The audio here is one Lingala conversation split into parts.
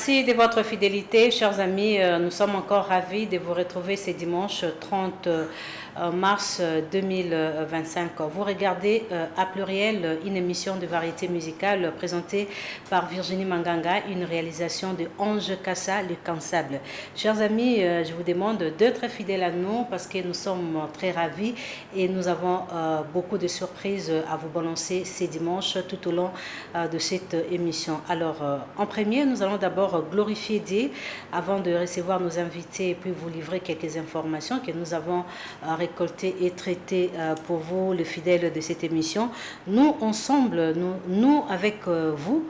Merci de votre fidélité, chers amis. Nous sommes encore ravis de vous retrouver ce dimanche 30 mars 2025. Vous regardez à pluriel une émission de variété musicale présentée par Virginie Manganga, une réalisation de Ange Kassa, le Cansable. Chers amis, je vous demande d'être fidèles à nous parce que nous sommes très ravis et nous avons beaucoup de surprises à vous balancer ces dimanches tout au long de cette émission. Alors, en premier, nous allons d'abord glorifier Dieu avant de recevoir nos invités et puis vous livrer quelques informations que nous avons récoltées et traitées pour vous, les fidèles de cette émission. Nous, ensemble, nous avec vous,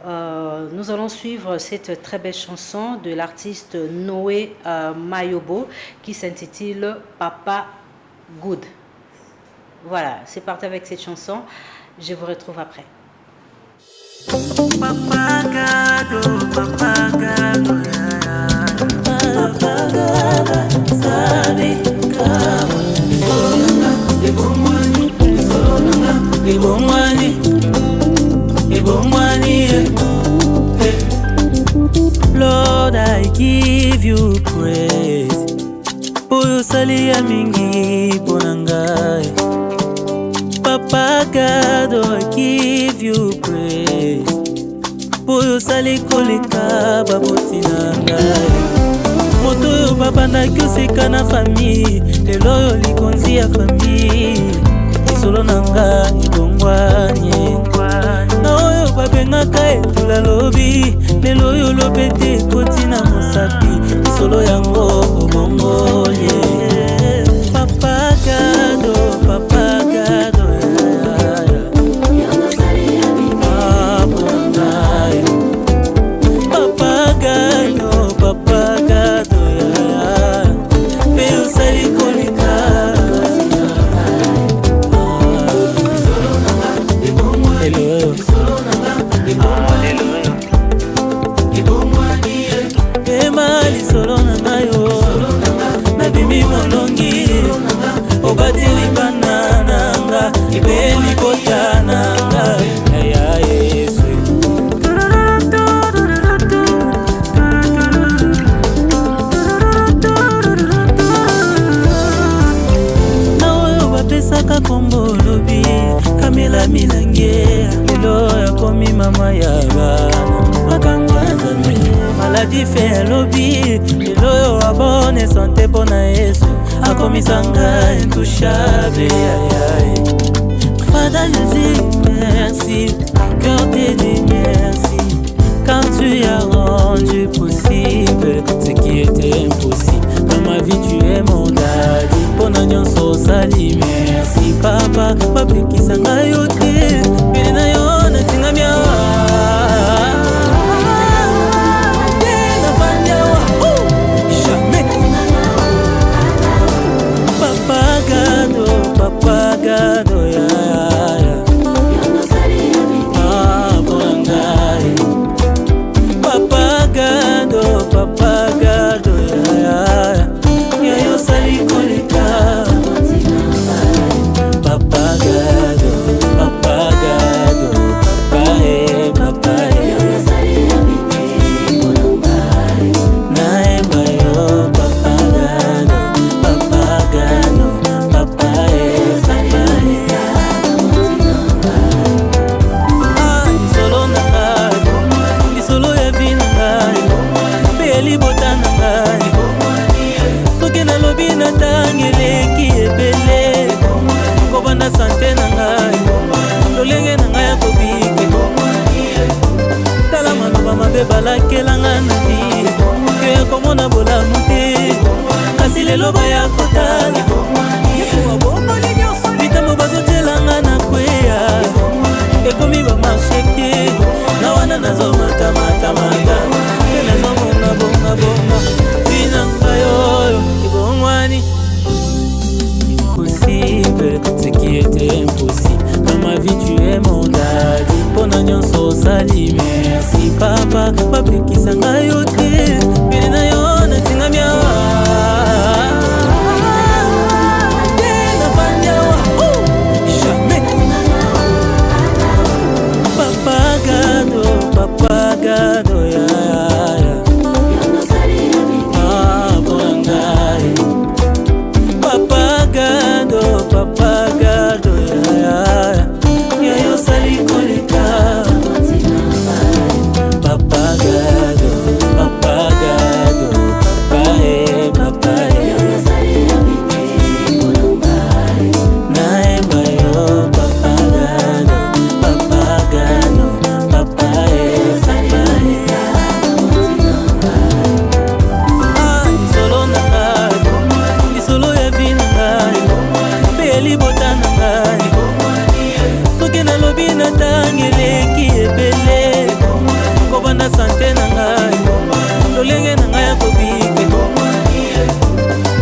nous allons suivre cette très belle chanson de l'artiste Noé Mayobo qui s'intitule Papa Good. Voilà, c'est parti avec cette chanson. Je vous retrouve après. Papagado, papagado, papagada, sabe kama ebomwani, Lord, I give you praise. Oyo sali ya mingi ponangai. Papagado, I give you praise. Oyo sali koleka baboti nangai. Moto yo babanda kyoseka na famille. Lelo yo likonzi ya famille. Isolo nanga ibongwanye. Na oyo babengaka etula lobi. Lelo yo lopete koti na mosapi. Isolo yango obongolye. Papagado, papagado. Obadili banananga, ibeli kotananga, ya Yesu. Na oyo bapesaka kombo lobi, kamela milange, lelo ya komi mama ya bana. Makangwa nzambe, maladi fe lobi, lelo yo abone sante pona Yesu. Akomisanga intouchable, aïe aïe. Father, je dis merci, cœur te dit merci. Quand tu as rendu possible ce qui était impossible. Dans ma vie tu es mon daddy. Ponagnon so sali, merci papa. Papiki sanga yote, bilina yo na tingamia. Papagado, ya, ya. Ah, bonangai. Papagado, papagado, ya, ya. Ya yo sali koleka. Papagado, papagado, papaye, papaye. Naemba yo, papagado, papagado, papaye. Natangeleki ebele kobanda sante na ngai lolenge na ngai ya kobike tala maloba mabe balakelanga na vi ke komona bolamu te kasi lelo baya kotala yesu abomoli nyonso bitambo bazotelanga na kweya ekomi bamasheke na wana nazomatamatamata pe nazomona bongabonga bina ngai oyo ibongwani possible ce qui était impossible. Dans ma vie tu es mon daddy. Ponagnon so sali, merci papa. Papiki sanga yote, bilina yo na tingamia. Jamais. Papagado, papagado, ya. ngai lolenge na ngai ya kobike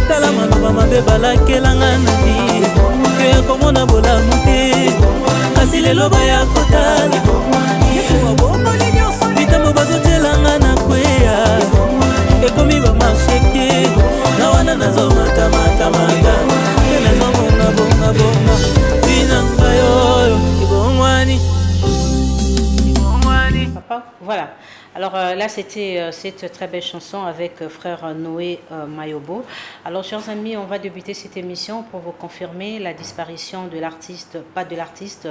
tala maloba mabe balakelanga na vi ke komona bolamu te kasi lelo baya kotala yesu wabomoli nyonso litambo bazotelanga na kweya ekomi bamasheke na wana nazomatamatamata pe nazobongabongabonga bina ngai oyo ebongwani. Voilà. Alors là, c'était cette très belle chanson avec frère Noé Mayobo. Alors, chers amis, on va débuter cette émission pour vous confirmer la disparition de l'artiste, pas de l'artiste,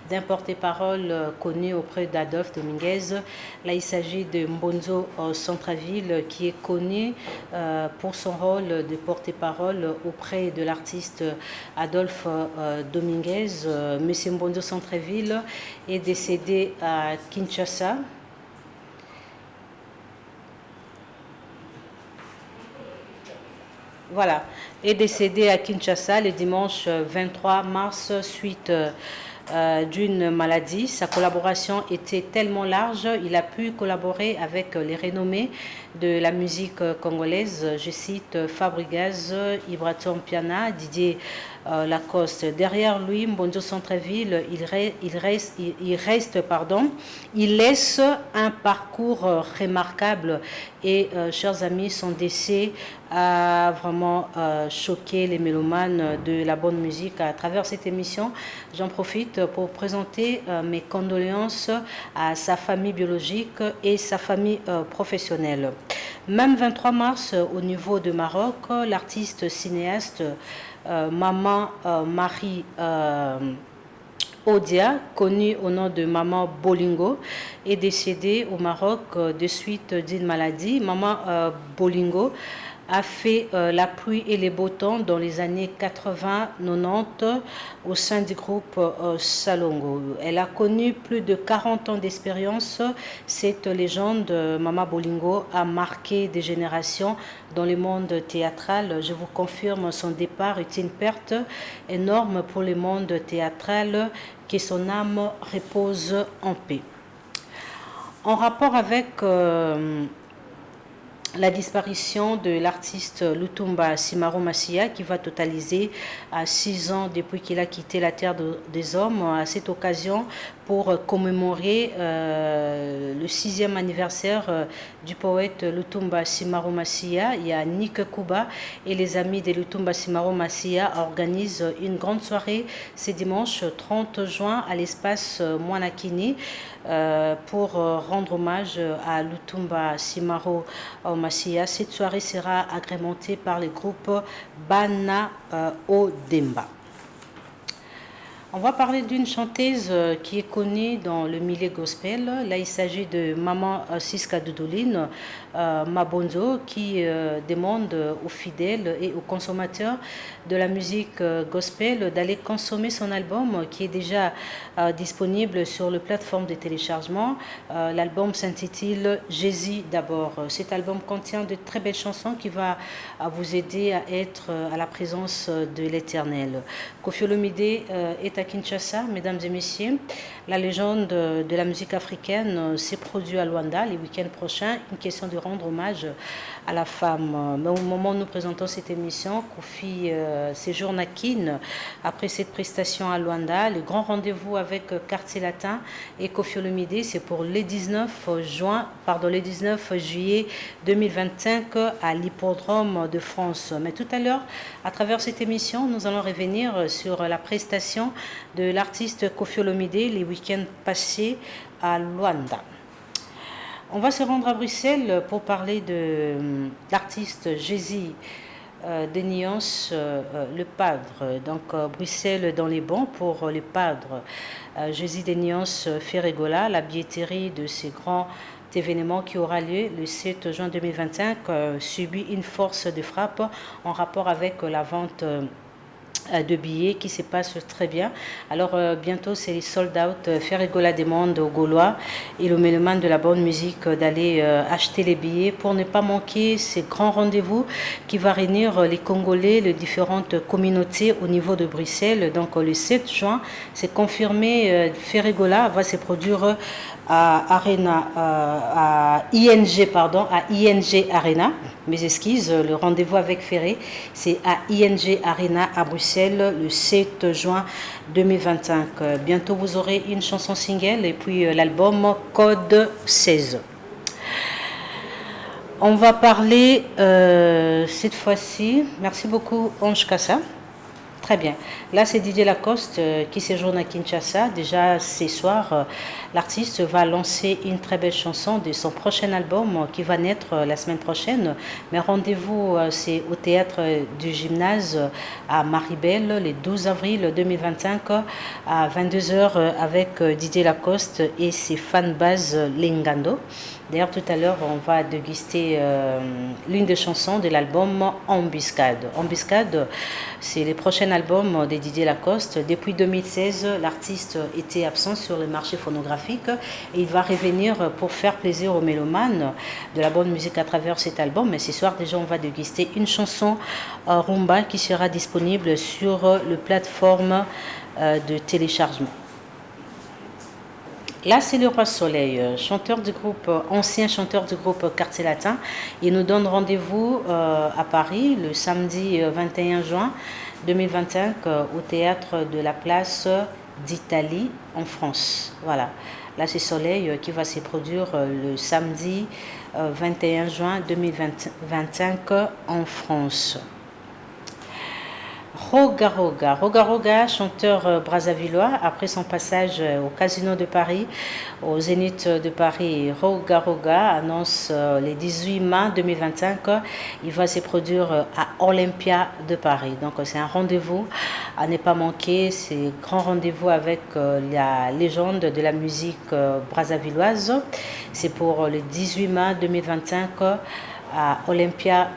d'un porte-parole connu auprès d'Adolphe Dominguez. Là, il s'agit de Mbonzo Centraville, qui est connu pour son rôle de porte-parole auprès de l'artiste Adolphe Dominguez. Monsieur Mbonzo Centraville est décédé à Kinshasa. Voilà, est décédé à Kinshasa le dimanche 23 mars suite d'une maladie. Sa collaboration était tellement large, il a pu collaborer avec les renommés de la musique congolaise. Je cite Fabregas, Ibraton Piana, Didier Lacoste. Derrière lui, Mbonzo Centraville, il laisse un parcours remarquable et, chers amis, son décès a vraiment choqué les mélomanes de la bonne musique. À travers cette émission, j'en profite pour présenter mes condoléances à sa famille biologique et sa famille professionnelle. Même 23 mars, au niveau de Maroc, l'artiste cinéaste Maman Marie Odia, connue au nom de Maman Bolingo, est décédée au Maroc de suite d'une maladie. Maman Bolingo a fait la pluie et les beaux temps dans les années 80-90 au sein du groupe Salongo. Elle a connu plus de 40 ans d'expérience. Cette légende, Mama Bolingo, a marqué des générations dans le monde théâtral. Je vous confirme, son départ est une perte énorme pour le monde théâtral. Que son âme repose en paix. En rapport avec la disparition de l'artiste Lutumba Simaro Massia, qui va totaliser à 6 ans depuis qu'il a quitté la terre des hommes. À cette occasion, pour commémorer le 6e anniversaire du poète Lutumba Simaro Massia, il y a Nick Kuba et les amis de Lutumba Simaro Massia organisent une grande soirée ce dimanche 30 juin à l'espace Mwanakini pour rendre hommage à Lutumba Simaro Massia. Cette soirée sera agrémentée par le groupe Bana Odemba. On va parler d'une chanteuse qui est connue dans le milieu gospel. Là, il s'agit de Maman Siska Doudoline Mabonzo, qui demande aux fidèles et aux consommateurs de la musique gospel d'aller consommer son album qui est déjà disponible sur les plateformes de téléchargement. L'album s'intitule Jésus d'abord. Cet album contient de très belles chansons qui va vous aider à être à la présence de l'Éternel. Koffi Olomide est à Kinshasa, mesdames et messieurs. La légende de la musique africaine s'est produite à Luanda les week-ends prochains. Une question de rendre hommage à la femme. Mais au moment où nous présentons cette émission, Koffi séjourne à Kin. Après cette prestation à Luanda, le grand rendez-vous avec Quartier Latin et Koffi Olomide, c'est pour le 19 juillet 2025 à l'hippodrome de France. Mais tout à l'heure, à travers cette émission, nous allons revenir sur la prestation de l'artiste Koffi Olomide les week-ends passés à Luanda. On va se rendre à Bruxelles pour parler de l'artiste Jésus de Nyons, le padre. Donc Bruxelles dans les bons pour le padre. Jésus de Nyons fait rigola, la billetterie de ces grands événement qui aura lieu le 7 juin 2025 subit une force de frappe en rapport avec la vente de billets qui se passe très bien. Alors bientôt c'est les sold out. Ferrigola demande aux Gaulois et aux mélomanes de la bonne musique d'aller acheter les billets pour ne pas manquer ces grands rendez-vous qui va réunir les Congolais, les différentes communautés au niveau de Bruxelles. Donc le 7 juin, c'est confirmé, Ferrigola va se produire à Arena, à ING, pardon, à ING Arena. Mes excuses, le rendez-vous avec Ferré, c'est à ING Arena à Bruxelles le 7 juin 2025. Bientôt, vous aurez une chanson single et puis l'album Code 16. On va parler cette fois-ci, merci beaucoup Ange Kassa. Très bien. Là, c'est Didier Lacoste qui séjourne à Kinshasa. Déjà, ce soir, l'artiste va lancer une très belle chanson de son prochain album qui va naître la semaine prochaine. Mais rendez-vous, c'est au théâtre du gymnase à Maribel, le 12 avril 2025 à 22h avec Didier Lacoste et ses fanbases Lingando. D'ailleurs, tout à l'heure, on va déguster l'une des chansons de l'album Embuscade. Embuscade, c'est le prochain album de Didier Lacoste. Depuis 2016, l'artiste était absent sur le marché phonographique et il va revenir pour faire plaisir aux mélomanes de la bonne musique à travers cet album. Mais ce soir, déjà, on va déguster une chanson rumba qui sera disponible sur le plateforme de téléchargement. Là, c'est le Roi Soleil, chanteur du groupe, ancien chanteur du groupe Quartier Latin. Il nous donne rendez-vous à Paris le samedi 21 juin 2025 au théâtre de la Place d'Italie en France. Voilà. Là, c'est Soleil qui va se produire le samedi 21 juin 2025 en France. Roga Roga. Roga Roga, chanteur brazzavillois, après son passage au Casino de Paris, au Zénith de Paris, Roga Roga annonce le 18 mai 2025, il va se produire à Olympia de Paris. Donc c'est un rendez-vous à ne pas manquer, c'est un grand rendez-vous avec la légende de la musique brazzavilloise. C'est pour le 18 mai 2025 à Olympia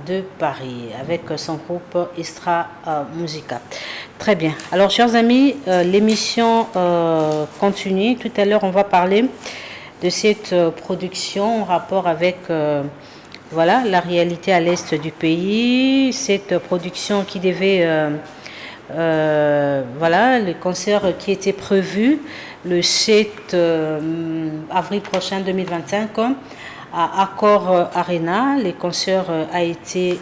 de Paris avec son groupe Extra Musica. Très bien. Alors, chers amis, l'émission continue. Tout à l'heure, on va parler de cette production en rapport avec voilà, la réalité à l'est du pays. Cette production qui devait... voilà, le concert qui était prévu le 7 avril prochain 2025 à Accor Arena. Le concert a été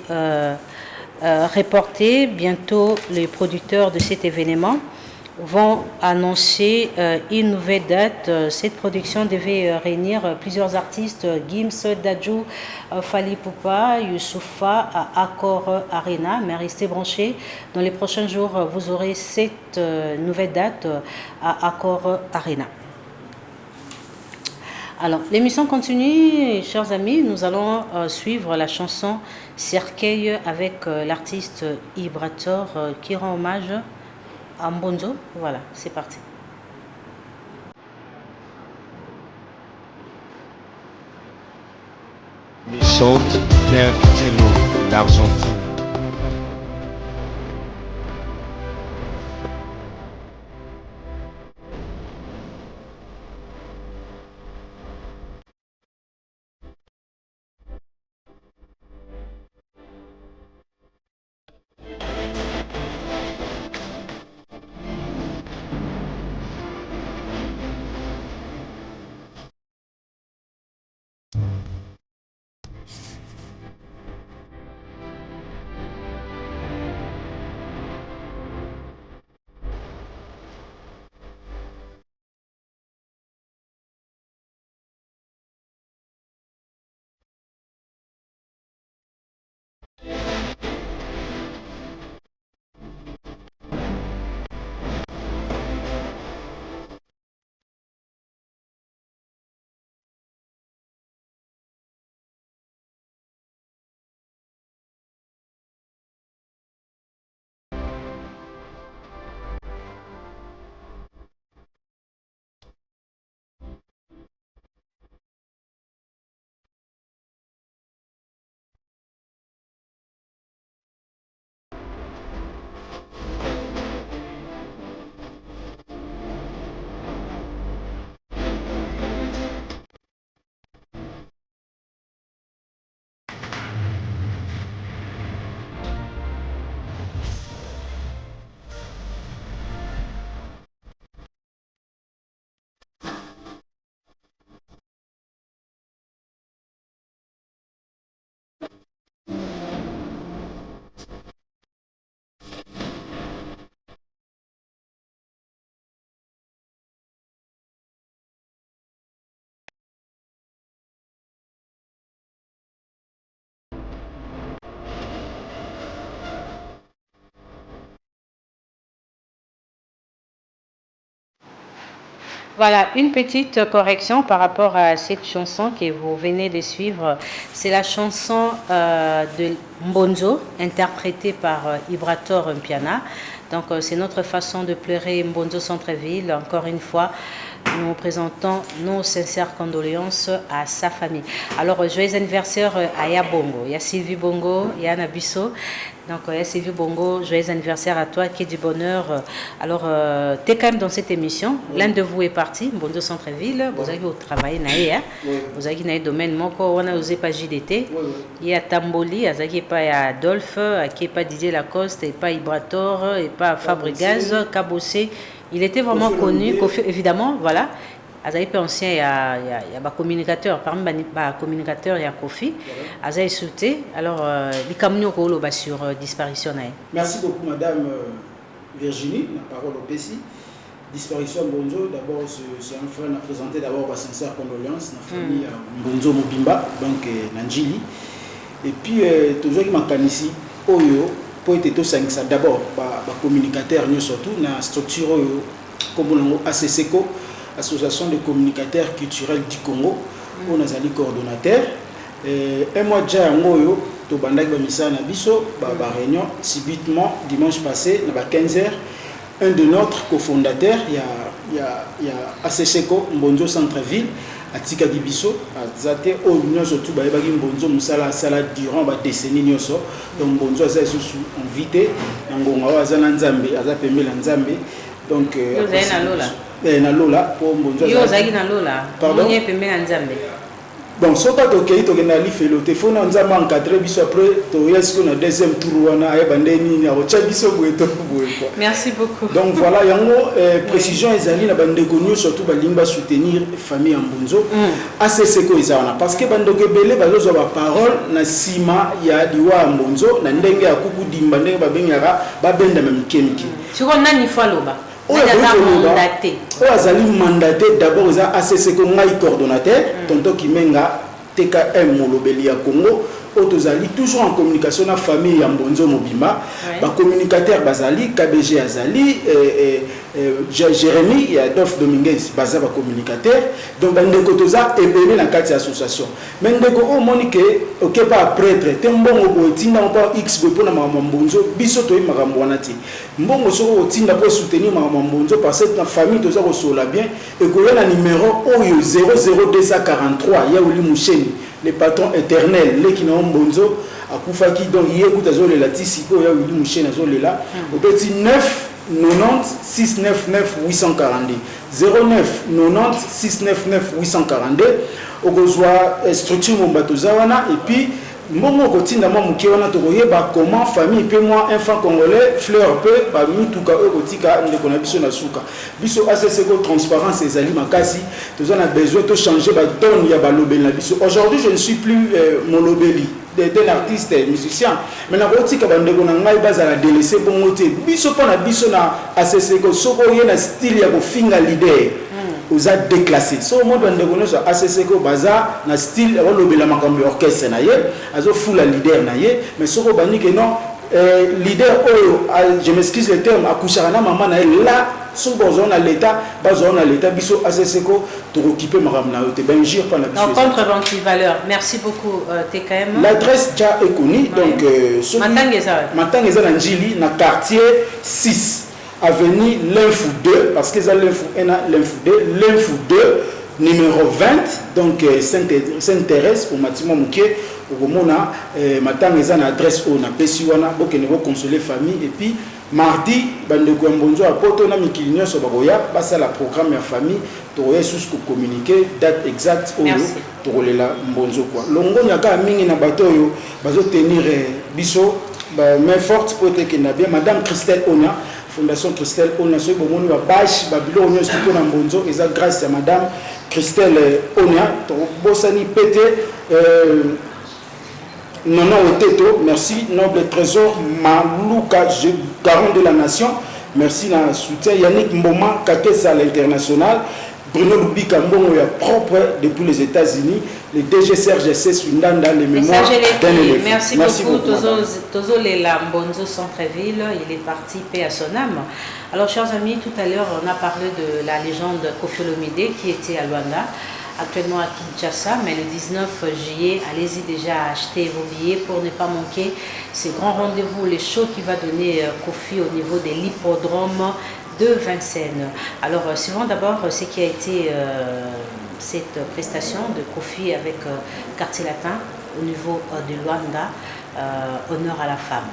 reporté. Bientôt, les producteurs de cet événement vont annoncer une nouvelle date. Cette production devait réunir plusieurs artistes, Gims, Dadju, Fally Ipupa, Youssoupha à Accor Arena. Mais restez branchés. Dans les prochains jours, vous aurez cette nouvelle date à Accor Arena. Alors, l'émission continue, chers amis. Nous allons suivre la chanson Cercueil avec l'artiste Ibrator qui rend hommage à Mbonzo. Voilà, c'est parti. Chante Père Tello d'Argentine. Voilà, une petite correction par rapport à cette chanson que vous venez de suivre. C'est la chanson de Mbonzo, interprétée par Ibrator Mpiana. Donc, c'est notre façon de pleurer Mbonzo Centreville. Encore une fois, nous présentons nos sincères condoléances à sa famille. Alors, joyeux anniversaire à Ya Bongo. Il y a Sylvie Bongo, il y a Nabiso. Donc, Sylvie Bongo, joyeux anniversaire à toi, qui est du bonheur. Alors, tu es quand même dans cette émission. Oui. L'un de vous est parti, Mbonzo Centreville. Vous avez travaillé, vous avez dans le domaine, on a osé pas JDT. Il y a Tamboli, il n'y a pas Adolphe, il n'y a pas Didier Lacoste, il n'y a pas Ibrator, il n'y a pas Fabregas, Cabossé. Il était vraiment connu, évidemment, voilà. Azaï est ancien, il y a un communicateur, parmi les communicateurs, il y a Kofi. Azaï est sauté. Alors, les camions sur disparition. Merci beaucoup, Madame Virginie. La parole au PC. Disparition Mbonzo, d'abord, c'est un frère qui a présenté d'abord ma sincère condoléance, la famille Mbonzo Mobimba, donc Nanjili. Et puis, toujours qui m'a ici, Oyo, pour être tout ça, d'abord, communicateur, surtout, dans la structure comme ACCECO. Association de communicateurs culturels du Congo, où nous sommes coordonnateurs. Un mois déjà, nous avons réunion subitement dimanche passé, à 15h. Un de notre cofondateur, il y a ACCECO, Mbonzo Centreville, à Tika Gibiso, à Zate, au Union surtout, Mbonzo Moussala Sala durant la décennie. Donc Mbonzo a été invité, Ngonga Azana Nzambe, Azapembe Nzambe. Donc, na lola pour Mbonzo. Yo zaki na lola. Pardon. Mwenye pembe na Nzambe. Bon, so ka tokei to na li felo téléphone Nzambe encadré biso après to yesko na deuxième tour wana ay bandeni na ocha biso boeto boe quoi. Merci beaucoup. Donc voilà, yango précision ezali na bandeko nyo surtout balimba soutenir famille Mbonzo. ACCECO ezana parce que bandeko belé bazozo ba parole na sima ya diwa Mbonzo na ndenge ya kuku dimba ndenge babengaka babenda mamikemiki. Siko nani faloba? Azali mandaté d'abord aux ACCECO ngai coordonnateur tonto Kimenga TKM Molobeli ya Congo Otozali toujours en communication na famille ya Mbonzo Mobimba ba communicateur bazali KBG azali Jérémy et Adolphe Dominguez baza ba communicateur donc bandeko toza ebele na kati association mais ndeko o monique OK pas prêtre tembongo botinda pas X pour na Mbonzo biso to makambo wana ti mbongo soko otinda pour soutenir Mbonzo parce que na famille toza ko sola bien et ko na numéro oyo 00243 ya oli musheni le patron éternel les qui n'ont Mbonzo akufaki donc yécoute azole la tisiko ya oli musheni azole là au petit 9 90 699 842 09 90 699 842 okozwa structure mombatoza wana et puis mbongo kotinda mo muke wana tokoyeba comment famille pe moi enfant congolais fleur peu ba mituka okotika ndeko na biso na suka biso ACCECO transparence ezali makasi toza na besoin de changer ba donne ya balobeli na biso aujourd'hui je ne suis plus molobeli d'un artiste musicien mais na botika bandeko na ngai bazala délaissé bongo te biso pona biso na ACCECO soko ye na style ya kofinga leader oza déclassé so monde bandeko no ACCECO baza na style ya kolobela makambo orchestre na ye azo fula leader na ye mais soko bani que non leader oyo je m'excuse le terme akushaka na mama na là so bazona l'état biso ACCECO to occuper makambo na yo te benjir pas na biso donc contre valeur merci beaucoup TKM l'adresse ja est connue donc Matangeza na Njili na quartier 6 avenue L'Info 2 parce que ça L'Info 1 L'Info 2 L'Info 2 numéro 20 donc Sainte-Thérèse au bâtiment Muké au mona Matangeza na adresse au na pesi wana bokene bo consoler famille et puis mardi bandeko Mbonzo a poto na mikili nyonso bakoya basa la programme ya famille toye sous ko communiquer date exacte oyo tokolela Mbonzo quoi longo nyaka mingi na bato oyo bazo tenir biso ba main forte pour te kena bien madame Christelle Onya Fondation Christelle Onya so bomoni ba bash ba bilo nyonso ko na Mbonzo eza grâce à madame Christelle Onya to bosani pété Nono Oteto, merci, noble trésor, Malouka, garant de la nation, merci, la soutien, Yannick Mboma, Kakesa à l'international, Bruno Lubika Mbongo ya propre depuis les États-Unis, le DG Serge C. Ndanda, les mémoires d'un éléphant. Merci beaucoup. Tozo Lela Mbonzo Centreville, il est parti, paix à son âme. Alors, chers amis, tout à l'heure, on a parlé de la légende Koffi Olomide qui était à Luanda, actuellement à Kinshasa, mais le 19 juillet, allez-y déjà acheter vos billets pour ne pas manquer ce grand rendez-vous, les shows qui va donner Koffi au niveau de l'hippodrome de Vincennes. Alors, suivons d'abord ce qui a été cette prestation de Koffi avec Quartier Latin au niveau de Luanda, honneur à la femme.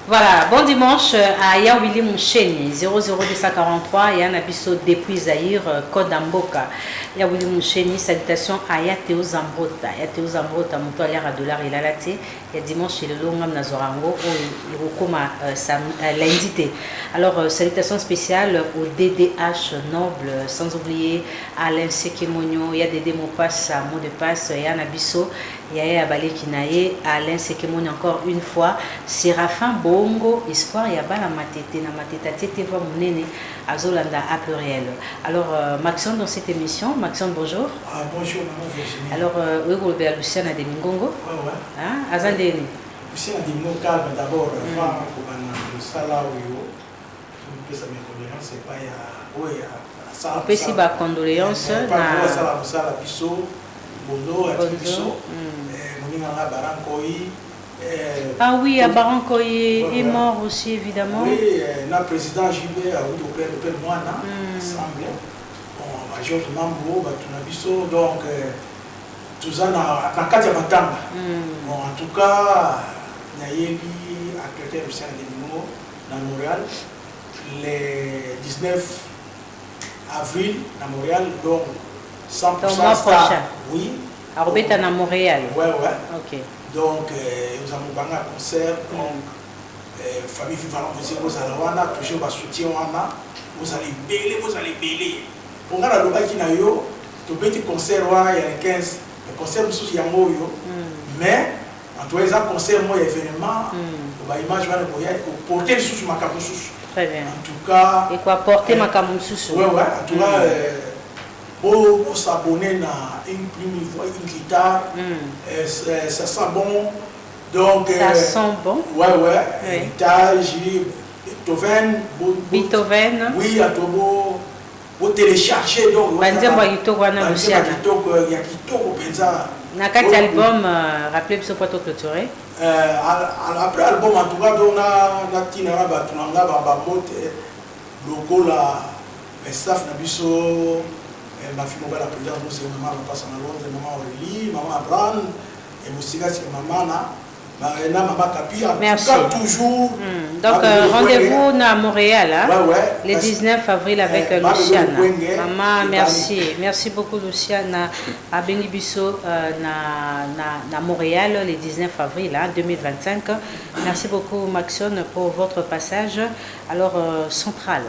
Voilà, bon dimanche à Yawili Moucheni, 00243, Yann Abisso depuis Zahir, Code Amboka. Yawili Moucheni, salutations à Yateo Zambrota. Yateo Zambrota, mon toilette à dollar, il a la thé. Il y a dimanche, il est long, même Nazorango, il recoma l'invité. Alors, salutations spéciales au DDH Noble, sans oublier Alain Sekemonio, il y a des mots passe, mot de passe, Yann Abisso. Yaya Balé Kinaye, Alain Sekemonio encore une fois, Séraphin Bongo, Espoir Yabala Matete, na Mateta Tete va Mounene, Azolanda à pluriel. Alors, Maxon dans cette émission, Maxon bonjour. Ah, bonjour, maman Virginie. Alors, oui, vous avez Luciana de Mingongo. Oui, oui. Hein, Azandene. Luciana de Mingongo, calme d'abord, avant le salaire où je me condoléances, c'est pas il y a ça. On peut si bas condoléances. Pas ça, Bisso, Bono, Bisso, Moninga Barankoï. Ah oui, à Barankoï est mort aussi, évidemment. Oui, le président JB a eu auprès de Moana, semble. Bon, Georges Mambo, Batunabiso, donc tout ça na Katia Batamba. Bon, en tout cas, Nayeli a créé le centre de Mimo dans Montréal le 19 avril à Montréal, donc 100% star. Oui. À Robert à Montréal. Ouais, ouais. Ok. Donc, nous avons fait un concert. Donc, famille Vivant, vous allez toujours un soutien. Vous allez bêler. On a le bac qui n'a eu, tout petit concert, il y a 15. Le concert, il y a mais, en tout cas, un concert, moi, événement, on va imaginer pour porter le sous ma capuche. Très bien. En tout cas. Et quoi, porter ma capuche. Ouais, ouais. En tout cas, pour s'abonner à une guitare, ça sent bon. Donc, ça sent bon. Ouais, ouais. Guitare, Beethoven. Beethoven. Oui, à Tobo. Vous téléchargez donc. Nakati album, rappelez-vous ce poitou clôturé. Après l'album, en tout cas, on a Tinara Batunanga, Babamote, logo la staff Nabiso. Ma fille m'a la présidente, c'est maman passe à Londres, maman Aurélie, maman Abraham, et Moussiga c'est maman là. Maman Kapi, en Merci. tout cas, toujours. Donc, rendez-vous à Montréal, hein? Le 19 avril avec Luciana. Maman, merci. Merci beaucoup, Luciana. À Bengibiso, à Montréal, le 19 avril 2025. Merci beaucoup, Maxon, pour votre passage. Alors, Centrale.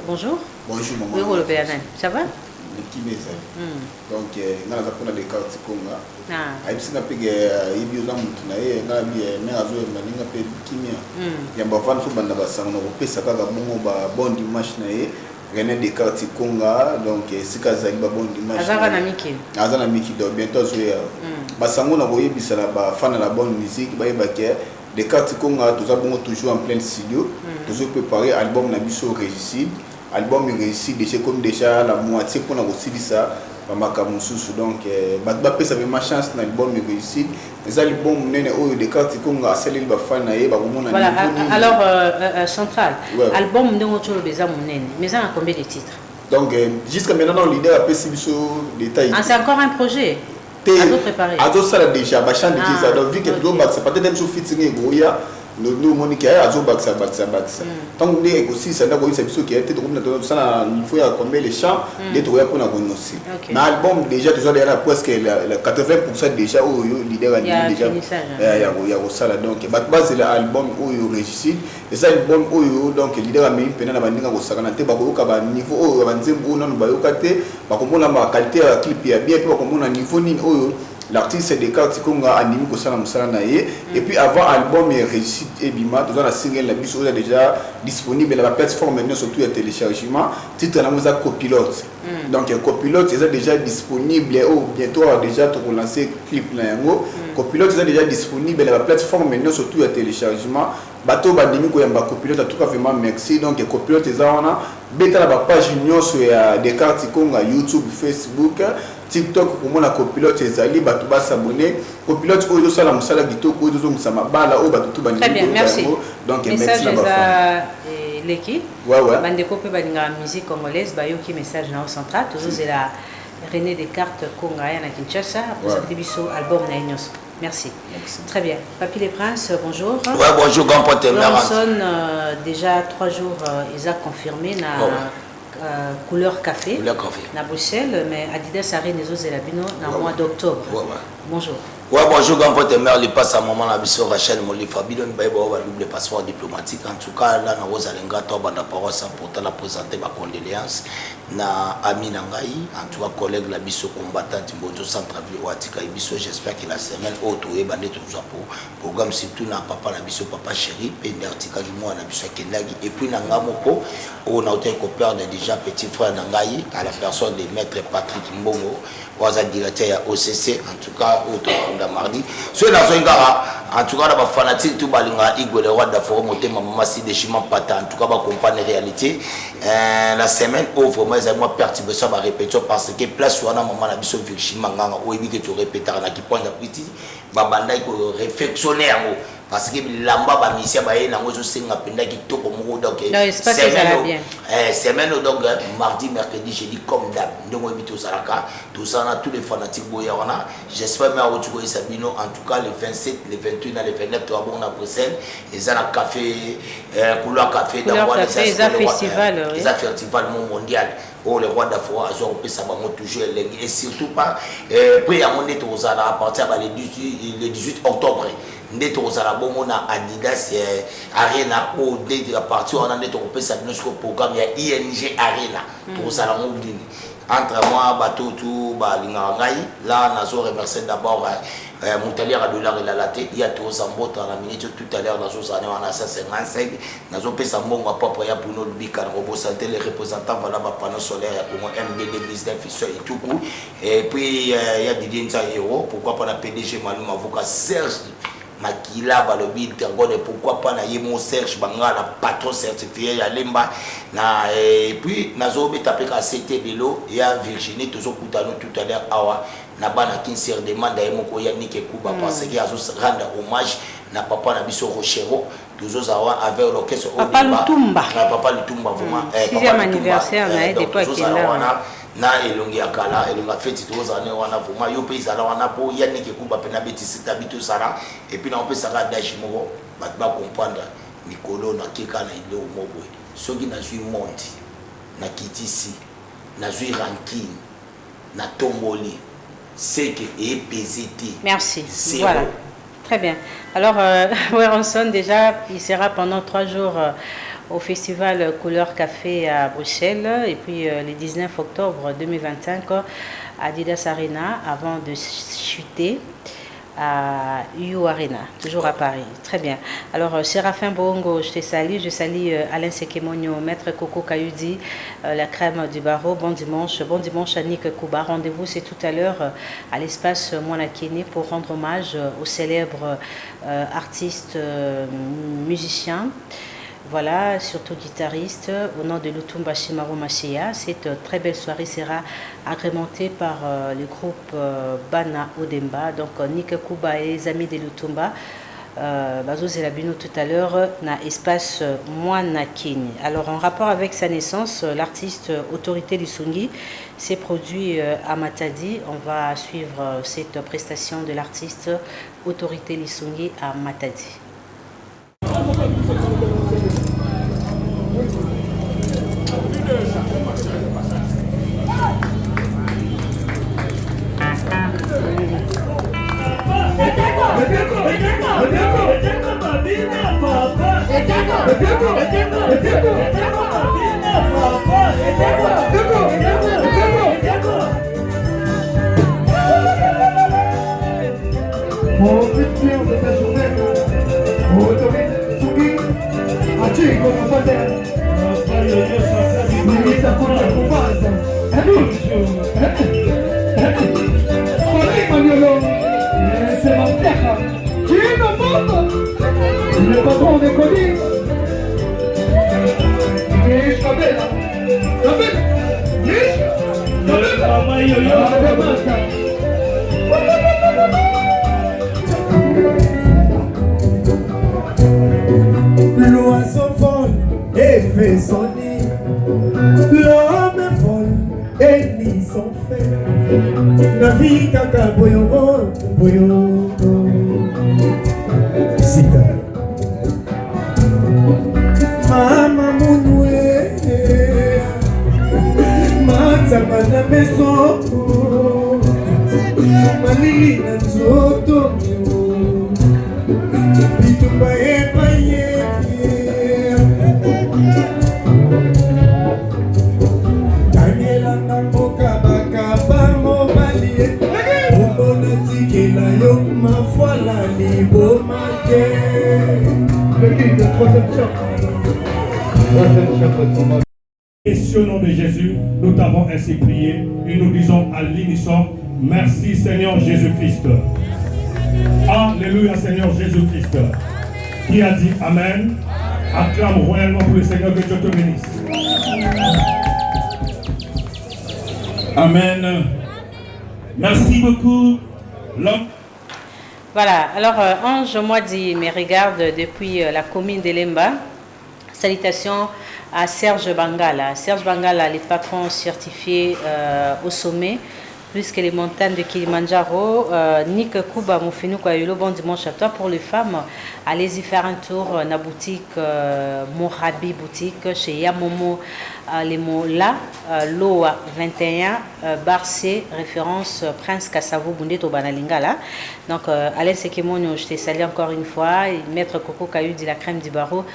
Bonjour. Bonjour, maman. Oui, le Béanin. Ça va? Donc, on a des cartes Conga. Je na pege ibi na mutu na ye na bi me azo maninga pe kimia. Ya bafana fo banda basanga no pesa kaka bongo ba bon dimanche na ye. René des cartes Conga donc sika zali ba bon dimanche. Azana na miki. Azana miki do bientôt zoya. Basango na boyebisa la ba fana la bonne musique ba yebake des cartes Conga tous abongo toujours en plein studio. Toujours préparer album na biso régicide. Album réussi déjà comme déjà la moitié pour aussi ça mamaka mususu donc ba pesa ma chance na album réussi les albums nene oyo de cartes konga seli ba fana ye ba komona. Voilà, alors Central album ndongo tolo beza munene mais ça a combien de titres? Donc jusqu'à maintenant l'idée a pesi biso détail. C'est encore un projet à tout préparer. Azo ça déjà ba chant déjà donc vu que do max peut-être même sur featuring goya nous monique azo baksa tant que les aussi ça d'abord c'est biso qui a été comme ça il faut à combien les chants les trouver pour na connaître mais album déjà toujours derrière presque 80% déjà au leader a déjà il y a ça là donc base l'album au réussi et ça album au donc leader a mis pena na bandinga ko sakana te ba ko ka niveau au banzembo non ba yo kate ba ko mona ma qualité clip ya bien puis ba ko mona niveau ni au l'artiste des cartes Conga anime ko sala musala na ye et puis avant album et réussite et bima tout la single la biso déjà disponible sur la plateforme maintenant surtout à téléchargement titre na moza copilote donc copilote est déjà disponible ou bientôt déjà to lancer clip na yango copilote est déjà disponible sur la plateforme maintenant surtout à téléchargement bato bandimi ko yamba copilote en tout cas vraiment merci donc copilote ezana beta la page nyonso ya des cartes Conga YouTube Facebook TikTok pour mon copilote ezali bato ba s'abonner copilote oyo sala musala kitoko oyo zo musama bala o bato to bani. Très bien, merci. Donc merci à l'équipe. Ouais. Bande copé balinga musique congolaise ba yoki message na au central toujours c'est la René Descartes Conga na Kinshasa pour cette émission album na Ignos. Merci. Très bien. Papy les Princes, bonjour. Ouais, bonjour grand pote. Johnson déjà 3 jours ils a confirmé na couleur café na Bruxelles mais Adidas a réalisé les Elabino dans le mois d'octobre. Bonjour. Ouais, bonjour grand pote mère, il passe à un moment la biso Rachel Moli Fabidon Baïbo va double passeport diplomatique en tout cas là na Rosalenga to banda parole ça pour la présenter ma condoléance na ami nangai en tout cas collègue la biso combattante Mbozo Centreville Watika biso j'espère que la semaine auto et bandé tout ça pour programme surtout na papa la biso papa chéri et article du mois la biso Kendagi et puis nanga moko on a été copain déjà petit frère nangai à la personne de maître Patrick Mbongo was directeur ya OCC en tout cas auto mardi sur la zone en tout cas la fanatique tout balinga Igwe le roi d'Afro monter maman si de chimant pata en tout cas ba comprendre réalité la semaine au vraiment ça moi perturbé ça va répéter parce que place wana maman la biso virchima nganga o ebi que tu répéter na ki point d'appétit ba bandai ko réflexionner yango parce que lamba ba misia ba yena ngo zo senga penda ki to ko mo donc semaine donc mardi mercredi jeudi comme d'hab ndongo ebito salaka tout ça na tous les fanatiques boya wana j'espère mais au tuko Sabino en tout cas le 27 le 28 et le 29 to abon na Bruxelles et ça na café couleur café dans le festival mondial oh le roi d'Afro a joué ça va toujours et surtout pas puis à mon état aux à partir le 18 octobre ndeto ozala bongo na Adidas Arena au début à partir on a ndeto kopé ça notre programme ya ING Arena pour ça la ngobini entre moi bateau tout ba linga ngai là nazo remercier d'abord Montalier à dollar et la latte il y a tout Zambota la minute tout à l'heure nazo ça on a 55 nazo pesa mbongo papa ya pour notre bika robot santé les représentants voilà ba panneau solaire pour moi MDD business officiel et tout coup et puis il y a Didier Nzaïro pourquoi pas la PDG Malum avocat Serge Makila balobi tergone pourquoi pas na yemo Serge Bangala patron certifié ya Lemba na et puis nazo betapeka CT Belo ya Virginie toujours kutano tout à l'heure awa na bana kinser demande yemo ko ya Nike Kuba parce que azo rendre hommage na papa na biso Rochero toujours awa avec l'orchestre Papa Lutumba papa Lutumba vraiment sixième anniversaire na depuis qu'il là na elongi akala elonga feti tozana wana vraiment yo pe izala wana po yani ke kuba pena betisi tabito sara et puis na on peut saka dash moko ba comprendre mikolo na keka na ilo mobwe soki na zui monte na kitisi na zui ranking na tomboli c'est que et pesité. Merci. Voilà. Très bien. Alors, Werenson, déjà, il sera pendant 3 jours au festival Couleur Café à Bruxelles. Et puis, le 19 octobre 2025, à Didas Arena, avant de chuter à U Arena, toujours à Paris. Très bien. Alors, Séraphin Bongo, je te salue. Je salue Alain Sekemonio, Maître Coco Kayudi, la crème du barreau. Bon dimanche à Nick Kouba. Rendez-vous, c'est tout à l'heure à l'espace Mwanakini pour rendre hommage au célèbre artiste musicien. Voilà, surtout guitariste, au nom de Lutumba Shimaru Mashia. Cette très belle soirée sera agrémentée par le groupe Bana Odemba, donc Nick Kouba et les amis de Lutumba. Bazo Zelabino tout à l'heure, na espace Mwanakini. Alors, en rapport avec sa naissance, l'artiste Autorité Lisungi s'est produit à Matadi. On va suivre cette prestation de l'artiste Autorité Lisungi à Matadi. Le patron des colis. Nish Kabela. Kabela. Nish Kabela. L'oiseau vole et fait son nid. L'homme vole et nie son fait. La vie kaka boyo boyo. Sita. Mama Munwe Matama na meso Malili na nzoto Bitumba epaye Daniela na mboka bakaba mobali Omona tikela yo mafola libomake Le guide de 3e champ. Et au nom de Jésus, nous t'avons ainsi prié et nous disons à l'unisson, merci Seigneur Jésus-Christ. Alléluia Seigneur Jésus-Christ. Qui a dit Amen? Acclame royalement pour le Seigneur, que Dieu te bénisse. Amen. Merci beaucoup. Voilà, alors Ange Moidi me regarde depuis la commune de Lemba. Salutations à Serge Bangala. Serge Bangala, les patrons certifiés au sommet, plus que les montagnes de Kilimanjaro. Nick Kouba, mon finou, le bon dimanche à toi. Pour les femmes, allez-y faire un tour dans la boutique Morabi Boutique chez Yamomo. Les mots là, Loa 21, Barcé, référence Prince Kassavo Bundé Tobanalingala. Donc, Alain Sekemonio, je te salue encore une fois. Et Maître Coco Caillou dit la crème du barreau.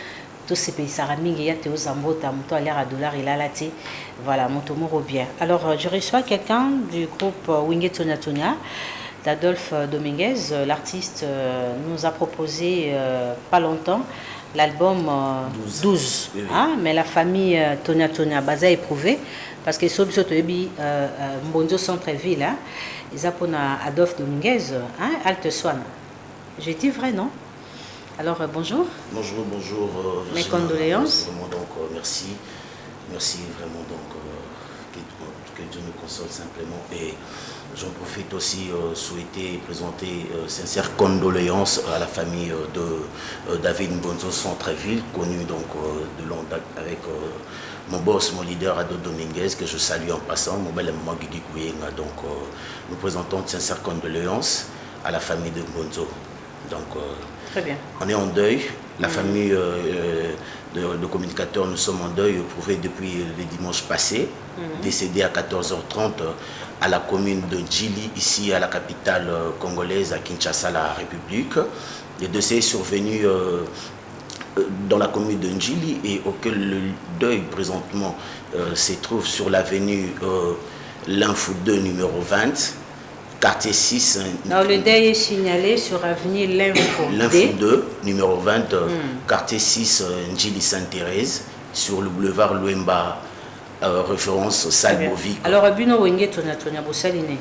Tous ces pays saramingi ya teo zambota moto aller à dollar il a laté voilà moto moro bien. Alors je reçois quelqu'un du groupe Wingé Tonia Tonia d'Adolphe Dominguez. L'artiste nous a proposé pas longtemps l'album 12 oui, oui. Hein, mais la famille Tonia Tonia baza éprouvé parce que sur le bi Mbonzo centre-ville hein, ils appellent Adolphe Dominguez hein, Alte Swan. J'ai dit vrai non? Alors bonjour. Bonjour. Mes condoléances. Vraiment donc merci vraiment donc que Dieu nous console simplement. Et j'en profite aussi souhaiter présenter sincères condoléances à la famille de David Mbonzo Centreville, connu donc de longue date avec mon boss, mon leader Ado Dominguez, que je salue en passant, mon bel ami Guigui Kouyenga. Donc nous présentons de sincères condoléances à la famille de Mbonzo. Donc très bien. On est en deuil. La famille de communicateurs, nous sommes en deuil éprouvé depuis le dimanche passé, décédé à 14h30 à la commune de Djili, ici à la capitale congolaise, à Kinshasa, la République. Le décès est survenu dans la commune de Djili et auquel le deuil présentement se trouve sur l'avenue L'Info 2 numéro 20. Quartier 6. Alors, le deuil est signalé sur avenue L'Info 2, numéro 20, quartier 6, Ndjili Sainte-Thérèse, sur le boulevard Louemba, référence Salbovic. Alors, Abino Wenge Tonia Bosaline.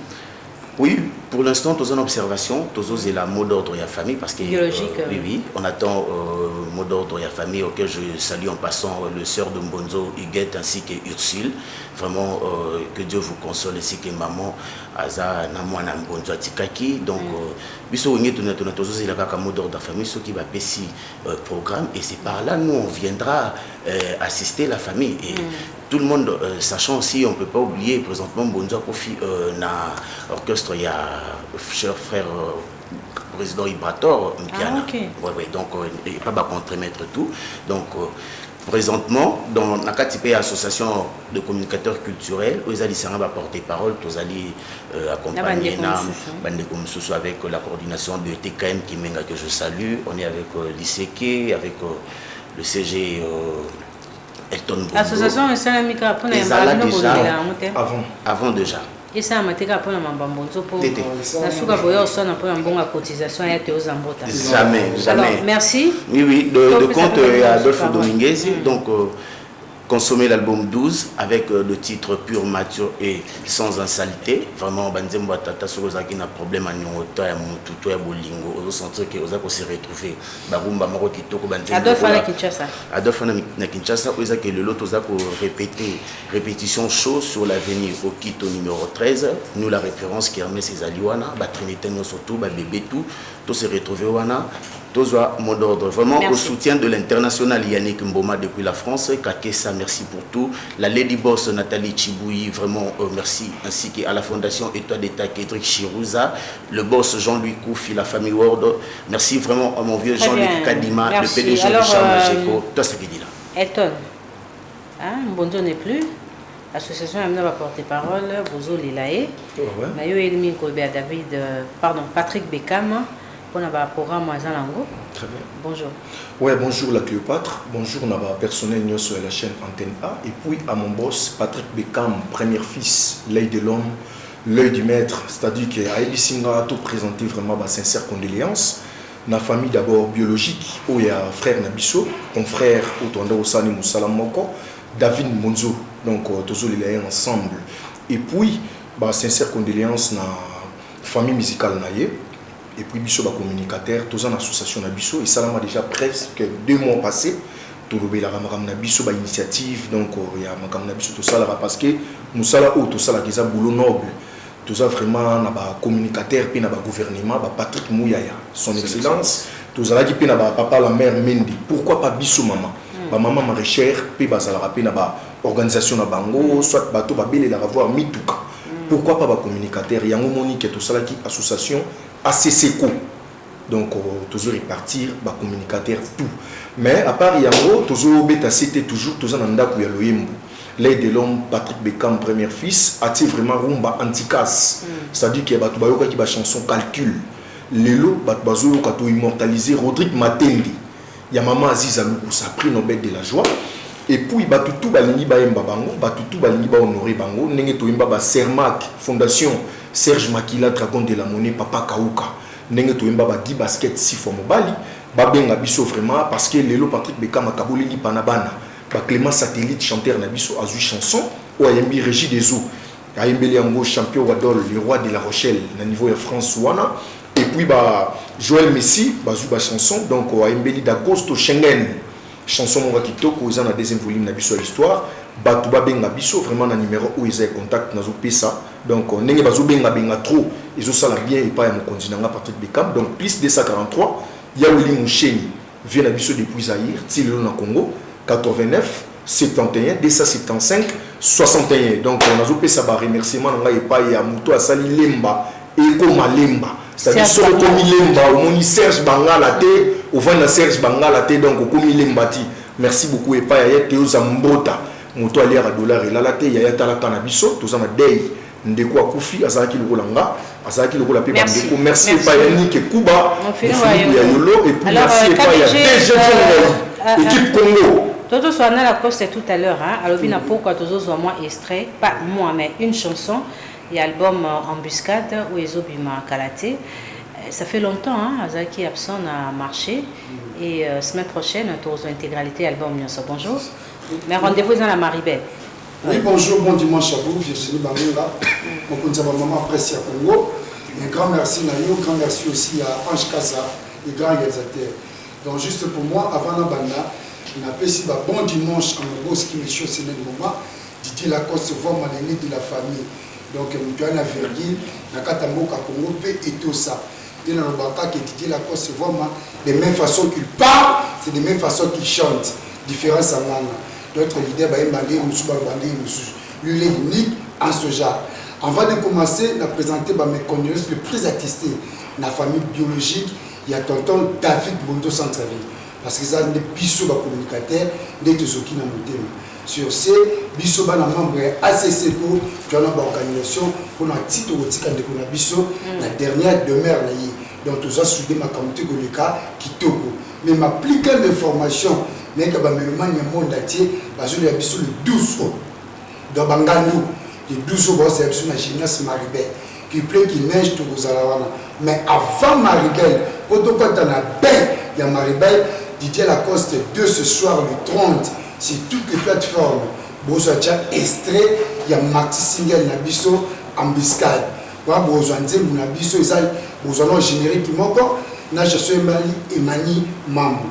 Oui, pour l'instant, tous en observation, tous la mot d'ordre et la famille, parce que biologique. Oui, on attend mot d'ordre et la famille, auquel je salue en passant le sœur de Mbonzo, Huguette, ainsi que Ursule. Vraiment, que Dieu vous console, ainsi que maman, Aza, Namwana Mbonzo, Atikaki. Donc, biso Wenge Tonia tous il y a mot d'ordre de la famille, ceux qui va passer programme, et c'est par là, nous, on viendra assister la famille. Et tout le monde, sachant aussi, on ne peut pas oublier, présentement, Mbonzo Kofi, na orchestre, il y a cher frère président Ibrator okay. Ouais, donc il n'y a pas contre-mettre tout. Donc présentement dans la KTP association de communicateurs culturels, ils allaient porter-parole, ils allaient accompagner avec la coordination de TKM Kimenga que je salue. On est avec l'ICK, avec le CG Elton. L'association est déjà avant déjà. Et ça a été pour la Mambambozo pour la souka boya son pour un bon cotisation et aux embouta. Jamais. Alors, merci. Oui, de compte Adolphe Dominguez, donc consommer l'album 12 avec le titre Pur, mature et sans insalité. Vraiment, Banzembo Tata Sorozaki n'a problème à Nyota, à Moututo, à Bolingo. On sentir que Ozako s'est retrouvé. Barumba Maro Kitoko, Banzembo. Adolphe na Kinshasa, Ozaki le lot Ozako répétition show sur l'avenue Okito numéro 13. Nous, la référence qui remet ses aliwana, Trinité, surtout, bébé tout se retrouvé wana. Tozoa mot d'ordre. Vraiment au soutien de l'international Yannick Mboma depuis la France. Kakessa, merci pour tout. La Lady Boss Nathalie Chiboui, vraiment merci. Ainsi qu'à la Fondation Étoile d'État Kédric Chirouza, le boss Jean-Louis Koufi, la famille Ward. Merci vraiment à mon vieux Jean-Luc Kadima, le PDG de Charles Majeco. Toi, ce qui dit là. Elton, Mbonzo n'est plus. L'association a porté parole, Bozo Lilae. Mayo Elmi Kobe David, Patrick Bekam. On a un programme à Zalango. Très bien. Bonjour. Ouais, bonjour la Cléopâtre. Bonjour on a personnel sur la chaîne Antenne A. Et puis à mon boss, Patrick Bekam, premier fils, l'œil de l'homme, l'œil du maître. C'est-à-dire qu'à Ebisinga a tout présenté vraiment ma sincère condoléance. Ma famille d'abord biologique, où il y a frère Nabiso, mon frère Otonda Osani Moussalamoko, David Mbonzo. Donc tous les liens ensemble. Et puis, sincère condoléance na famille musicale naïe. Et puis, Bisso, communicateur, tous en association Nabiso, et ça a déjà presque 2 mois passés. Tout le monde a Bisso, initiative, donc il y a Nabiso, tout ça, parce que nous sommes là, tout ça, qui a boulot noble, tout ça vraiment, communicateur, puis gouvernement, Patrick Mouyaya, son excellence, tout ça, qui papa la mère Mendy. Pourquoi pas Bisso, maman? Maman maraîchère, puis organisation na bango, soit bateau, babel et la revoir Mituka. Pourquoi pas communicateur? Il y a un moment qui est tout ça, qui association. ACCO, donc toujours répartir, communicateur, tout. Mais à part Yango, toujours bêta c'était toujours tous en anda pour Yaloyembo. L'aide de l'homme, Patrick Bekam, premier fils, a-t-il vraiment rumba anti-casse? C'est-à-dire qu'il y a Batubayoka qui va chanson calcul. Lelo, Batubazo, qui a immortalisé Rodrigue Matendi. Il y a Maman Aziz Aloukou, ça a pris Nobel de la joie. Et puis, Batutu Balingi Baemba Bango, Batutu Balingi Ba Honoré Bango, Nengeto Imba Sermac, Fondation. Serge Makila, Dragon de la Monnaie, Papa Kauka, Nenge Toemba, Guy Basket, Sifo Mobali, Babenga Bisso vraiment, parce que Lelo Patrick Bekam, Kabolini Panabana, Clément Satellite, chanteur Nabiso, Azu Chanson, ou Ayembi Régie des Eaux, Ayembi Liango, champion Wadol, le roi de la Rochelle, au niveau de France, Wana, et puis Joël Messi, Bazouba Chanson, donc Ayembi d'Agosto Schengen, chanson monga kitoko ils ont la deuxième volume na biso l'histoire batu ba benga biso vraiment na numéro où ils ont contact nazo pesa donc ndenge bazo benga trop ils ont ça la bien et pas un mokonzi nanga Patrick Bekam donc plus 243 ya Willy Moucheni vient na biso depuis Zaïre ti lelo na Congo 89 71 275 61 donc on a pesa ba remerciement nanga et pas ya muto asali lemba et comme lemba c'est-à-dire sur le komi lemba au moni Serge Bangala té au vent Serge Bangala té donc au komi lembati merci beaucoup et pas ya Théo Zambota moto ali à dollar et là la té ya tala kana biso to zama day ndeko akufi azaki lokolanga azaki lokola pe bandeko merci et pas ya Nick Kuba ya Yolo et puis merci et pas ya DG équipe Congo. Toto Soana la cause c'est tout à l'heure hein alors bien pourquoi Toto soit moi extrait pas moi mais une chanson et album Embuscade où Ezobima Kalaté ça fait longtemps hein Azaki absent a marché et semaine prochaine tour intégralité album Nyonso bonjour mais rendez-vous dans la Maribel. Oui bonjour bon dimanche à vous Virginie Bangola mon konza maman presse à Congo un grand merci à vous grand merci aussi à Ange Kaza les grands réalisateurs donc juste pour moi avant la banda on appelle ici bon dimanche comme le boss qui me chauffe c'est le moment Didier Lacoste voit ma l'aîné de la famille donc je suis à Virgile na Katamboka Congo et tout ça et dans le baka que Didier Lacoste voit de même façon qu'il parle c'est de même façon qu'il chante différence à maman d'autres leaders bah bandé musu ba bandé musu lui il est unique en ce genre avant de commencer à présenter mes connaissances le plus attesté la famille biologique il y a tonton David Bondo Centreville parce que ça des biso ba communicateur des tozoki na motema sur ce biso ba na membre ACC ko jona ba organisation pour na titre otika ndeko na biso la dernière demeure na yi donc tout ça suivi ma communauté koleka kitoko mais m'appliquer l'information mais que ba meloma nya monde atier ba zo ya biso le 12 août dans Bangano le 12 août c'est biso na gymnase Maribel qui pleut qui neige tout vous wana mais avant Maribel autokota na bain ya Maribel Didier Lacoste 2 ce soir le 30 sur toutes les plateformes. Bozo déjà extrait il y a Maxi Single Nabiso Embuscade. Wa bozo nzembu Nabiso ezali bozo no générique moko na chanson Mali Emani Mambo.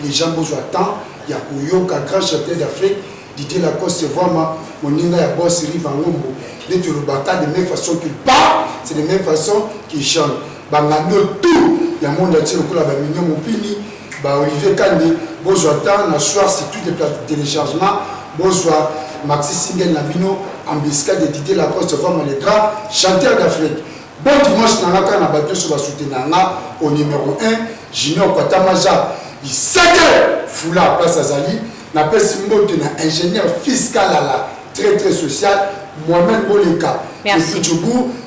Les gens bozo attend il y a Koyoka grand chanteur d'Afrique Didier Lacoste vraiment moninga ya boss Riva Ngombo. Les Turubaka de même façon qu'il parle, c'est de même façon qu'il chante. Bangano tout il y a monde entier ko la ba mignon mopini Olivier Kandé, bonjour temps, na soir c'est toutes les plateformes de téléchargement, bonsoir Maxi Single Nabino, Embuscade de Didier Lacoste, vraiment les grands chanteurs d'Afrique. Bon dimanche, na ngaka na bateau sur la soutenir au numéro 1, Junior Kwatamaja, il sacré Foula place Azali, na Pessimbote na ingénieur fiscal à la très social, moi-même Boleka. Merci.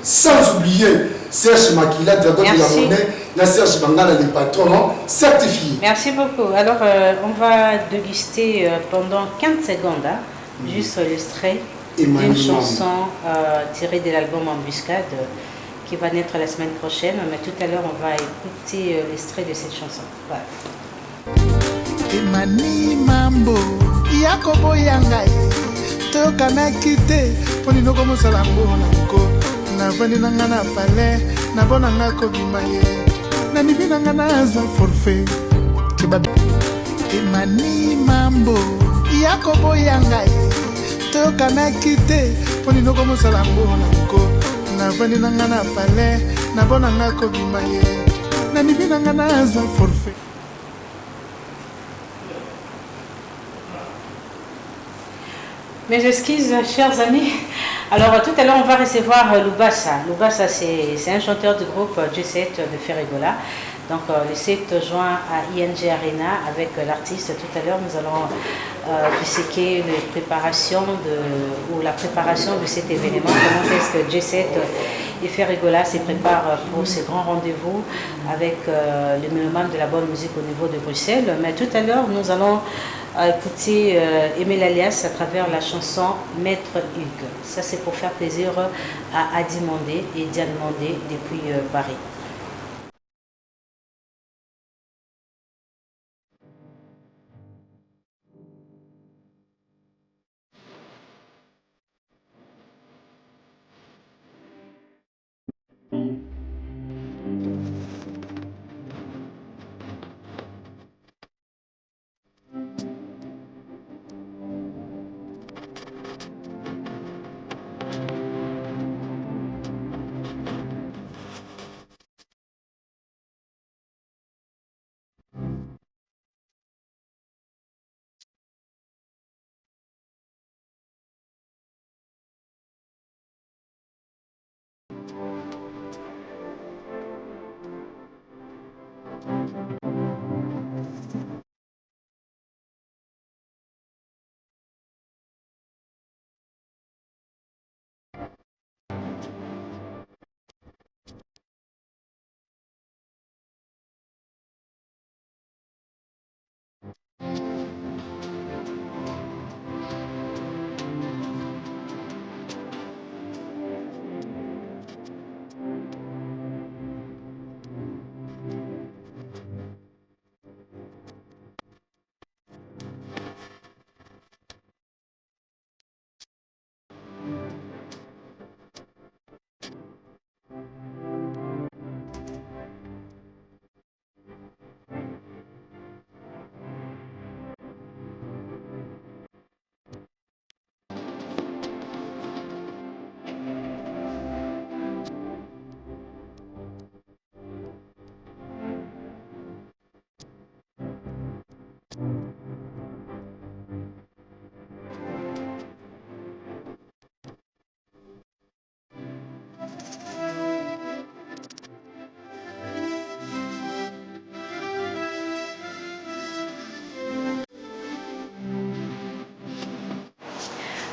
Sans oublier Serge Makila, directeur de la monnaie, la Serge Bangala, les patrons certifiés. Merci beaucoup. Alors, on va déguster pendant 15 secondes, hein, juste l'extrait d'une chanson tirée de l'album Embuscade qui va naître la semaine prochaine. Mais tout à l'heure, on va écouter l'extrait de cette chanson. Voilà. Emani Mambo, Yakobo Yangai, Tokanaki te, Ponino Mosalambo Nanko. Navani nangana pale na bona ngako bimaye na nibina ngana za forfait kebab Emani Mambo Yakobo Yangai Toka kite poni no komo salambo nako navani nangana pale na bona ngako bimaye na nibina ngana za forfait. Mes excuses, chers amis. Alors, tout à l'heure, on va recevoir Lubasa. Lubasa, c'est un chanteur du groupe G7 de Ferregola. Donc, le 7 juin à ING Arena avec l'artiste. Tout à l'heure, nous allons disséquer la préparation de cet événement. Comment est-ce que G7 et Ferregola se préparent pour ce grand rendez-vous avec les mélomanes de la bonne musique au niveau de Bruxelles. Mais tout à l'heure, nous allons écouter Emile Alias à travers la chanson Maître Hugues. Ça, c'est pour faire plaisir à Adi Mondé et Diane Mondé depuis Paris.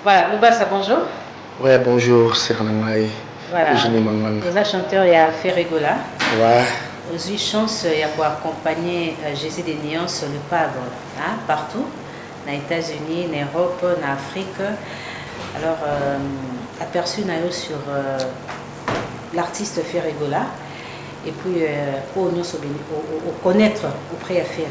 Voilà, Loubassa, bonjour. Ouais, bonjour, c'est Ranangaï. Voilà. Et là, chanteur, il y a Ferregola. Ouais. Aux 8 chances, il y a pour accompagner Jésus des Nuances, le Pavre, hein, partout, dans les États-Unis, en Europe, en Afrique. Alors, aperçu sur l'artiste Ferregola, et puis au connaître auprès de Ferre.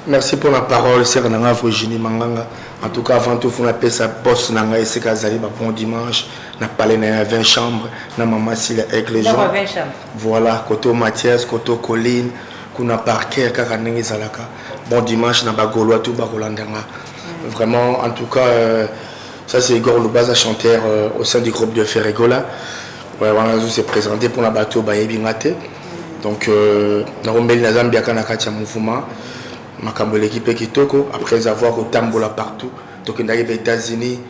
Merci pour la parole, c'est Rananga Virginie Manganga. En tout cas, avant tout, on appelle ça boss Nanga et c'est Kazali, bon dimanche. On a parlé de 20 chambres, on a maman avec les gens. 20 chambres. Voilà, côté Mathias, côté Colline, qu'on a parqué à Karanengi Zalaka. Bon dimanche, on a Bagoloa, tout Bagolandanga. Vraiment, en tout cas, ça c'est Igor Loubaza, chanteur au sein du groupe de Ferregola. Ouais, on s'est présenté pour la bateau Baye-Bingate. Donc, on a remis la Zambia Kanakati mouvement. Makambo l'équipe Kitoko, après avoir au Tambola partout, donc on arrive aux États-Unis,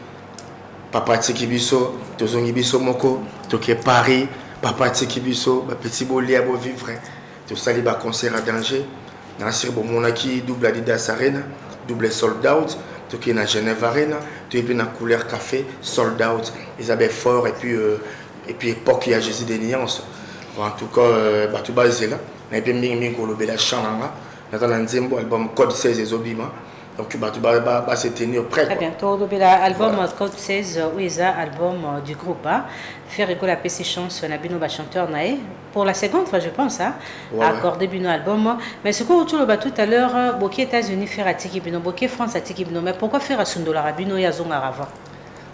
Papa Tikibiso, Tozongi Biso Moko, Toké Paris, Papa Tikibiso, Petit Bolé à vivre, tout ça les concert à danger, Nassir Bomonaki, double Adidas Arena, double Sold Out, Toké na Genève Arena, tu es bien dans couleur café, Sold Out, Isabelle Fort et puis époque il y a Jésus des Nuances. En tout cas, tout bas là, on a bien mis la chananga. Dans un album Code 16 et Zobima. Donc tu vas se tenir prêt. Très bien. L'album Code 16, oui, c'est l'album du groupe. Ferregola PC Chance, on a bien chanteur naé. Pour la seconde fois, je pense, accordé bien album. Mais ce qu'on a tout à l'heure, beaucoup États-Unis faire à Tikibino, beaucoup France à Tikibino. Mais pourquoi faire à Sundola Rabino et à Zongarava?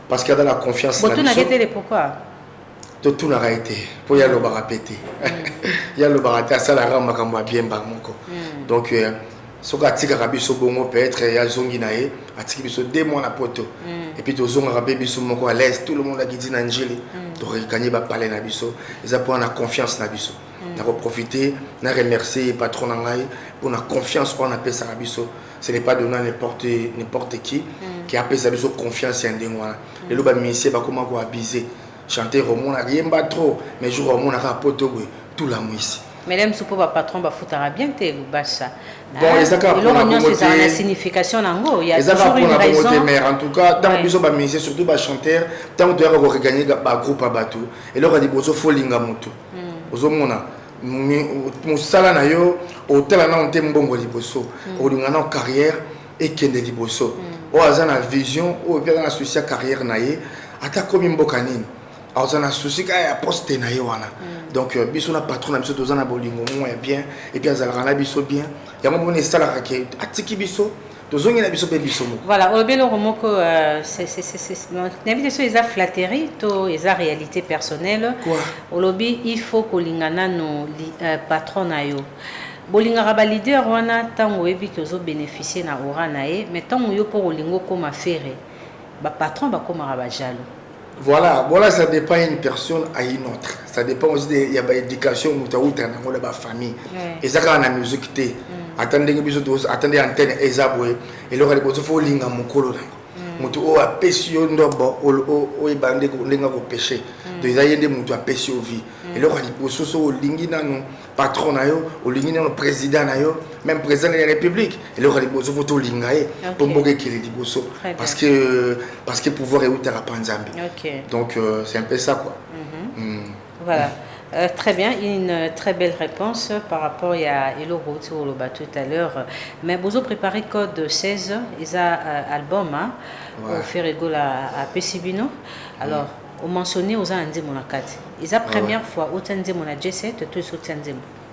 Parce qu'il y a de la confiance. Bon, tu n'as été pourquoi? Tout n'a été. Pour y aller au barapété. Il y a le baraté, ça la rame à bien barmoko. Donc, ce que tu as dit, peut-être il y a Zongi Naé, tu as dit 2 mois à poto. Et puis, tu as dit à l'aise, tout le monde a dit Nangeli. Tu as gagné parler na biso. Ils ont la confiance na biso. On a profité, on a remercié le patron pour la confiance qu'on appelle ça na biso. Ce n'est pas donné à n'importe qui appelle ça biso confiance en des mois. Les loba ministère va comment abuser. Chanter au monde, rien pas trop, mais jour au monde à poto tout la mouisse. Mais même si le patron va foutre bien tes Loubassa. Bon, ils ont une signification en il y a toujours une raison. Mais en tout cas, tant que nous sommes ministres, surtout les chanteurs, tant que nous avons gagné le groupe à bateau, et là on a dit bozo folinga moto. Bozo mona, musala na yo, hôtel na on tembongo liboso, olinga na carrière et kende liboso. O azana vision, o bien na souci carrière na ye, ata komi mbokanini. On a souci qu'il y a poste na yoana. Donc biso na patron na biso tozana bolingo mo bien et puis azala na biso bien. Ya mo bone sala ka atiki biso tozongi na biso pe biso mo. Voilà, au belo romoko c'est l'invitation est à flatterie, to est à réalité personnelle. Quoi? Au lobby il faut que lingana no patron na yo. Bolinga ba leader wana tango ebi que zo bénéficier na ora na e, mais tango yo pour lingo comme faire. Ba patron ba comme ba jalo. Voilà, ça dépend d'une personne à une autre. Ça dépend aussi de l'éducation ou de la famille. Et ça, quand on a musique, attendez antenne et zaboué. Et là, il faut linga mukolo. Mutu o apesi yo ndobo o ibande ko linga ko péché. Donc ils ayende mutu apesi o vie. Et là, il faut so lingi na no patron na yo, o lingi na no président na yo, même président de la République. Et là, il faut to linga e pour mboke kili liboso parce que pouvoir est outra panzambi. Donc c'est un peu ça quoi. Voilà. Très bien, une très belle réponse par rapport à Elo Routi ou Loba tout à l'heure. Mais vous avez préparé Code 16, ils ont un album au Ferregola à Pessibino. Alors, on mentionné aux Andi Monakati. Ils ont première fois au Tandi Mona J7, tout ce Tandi.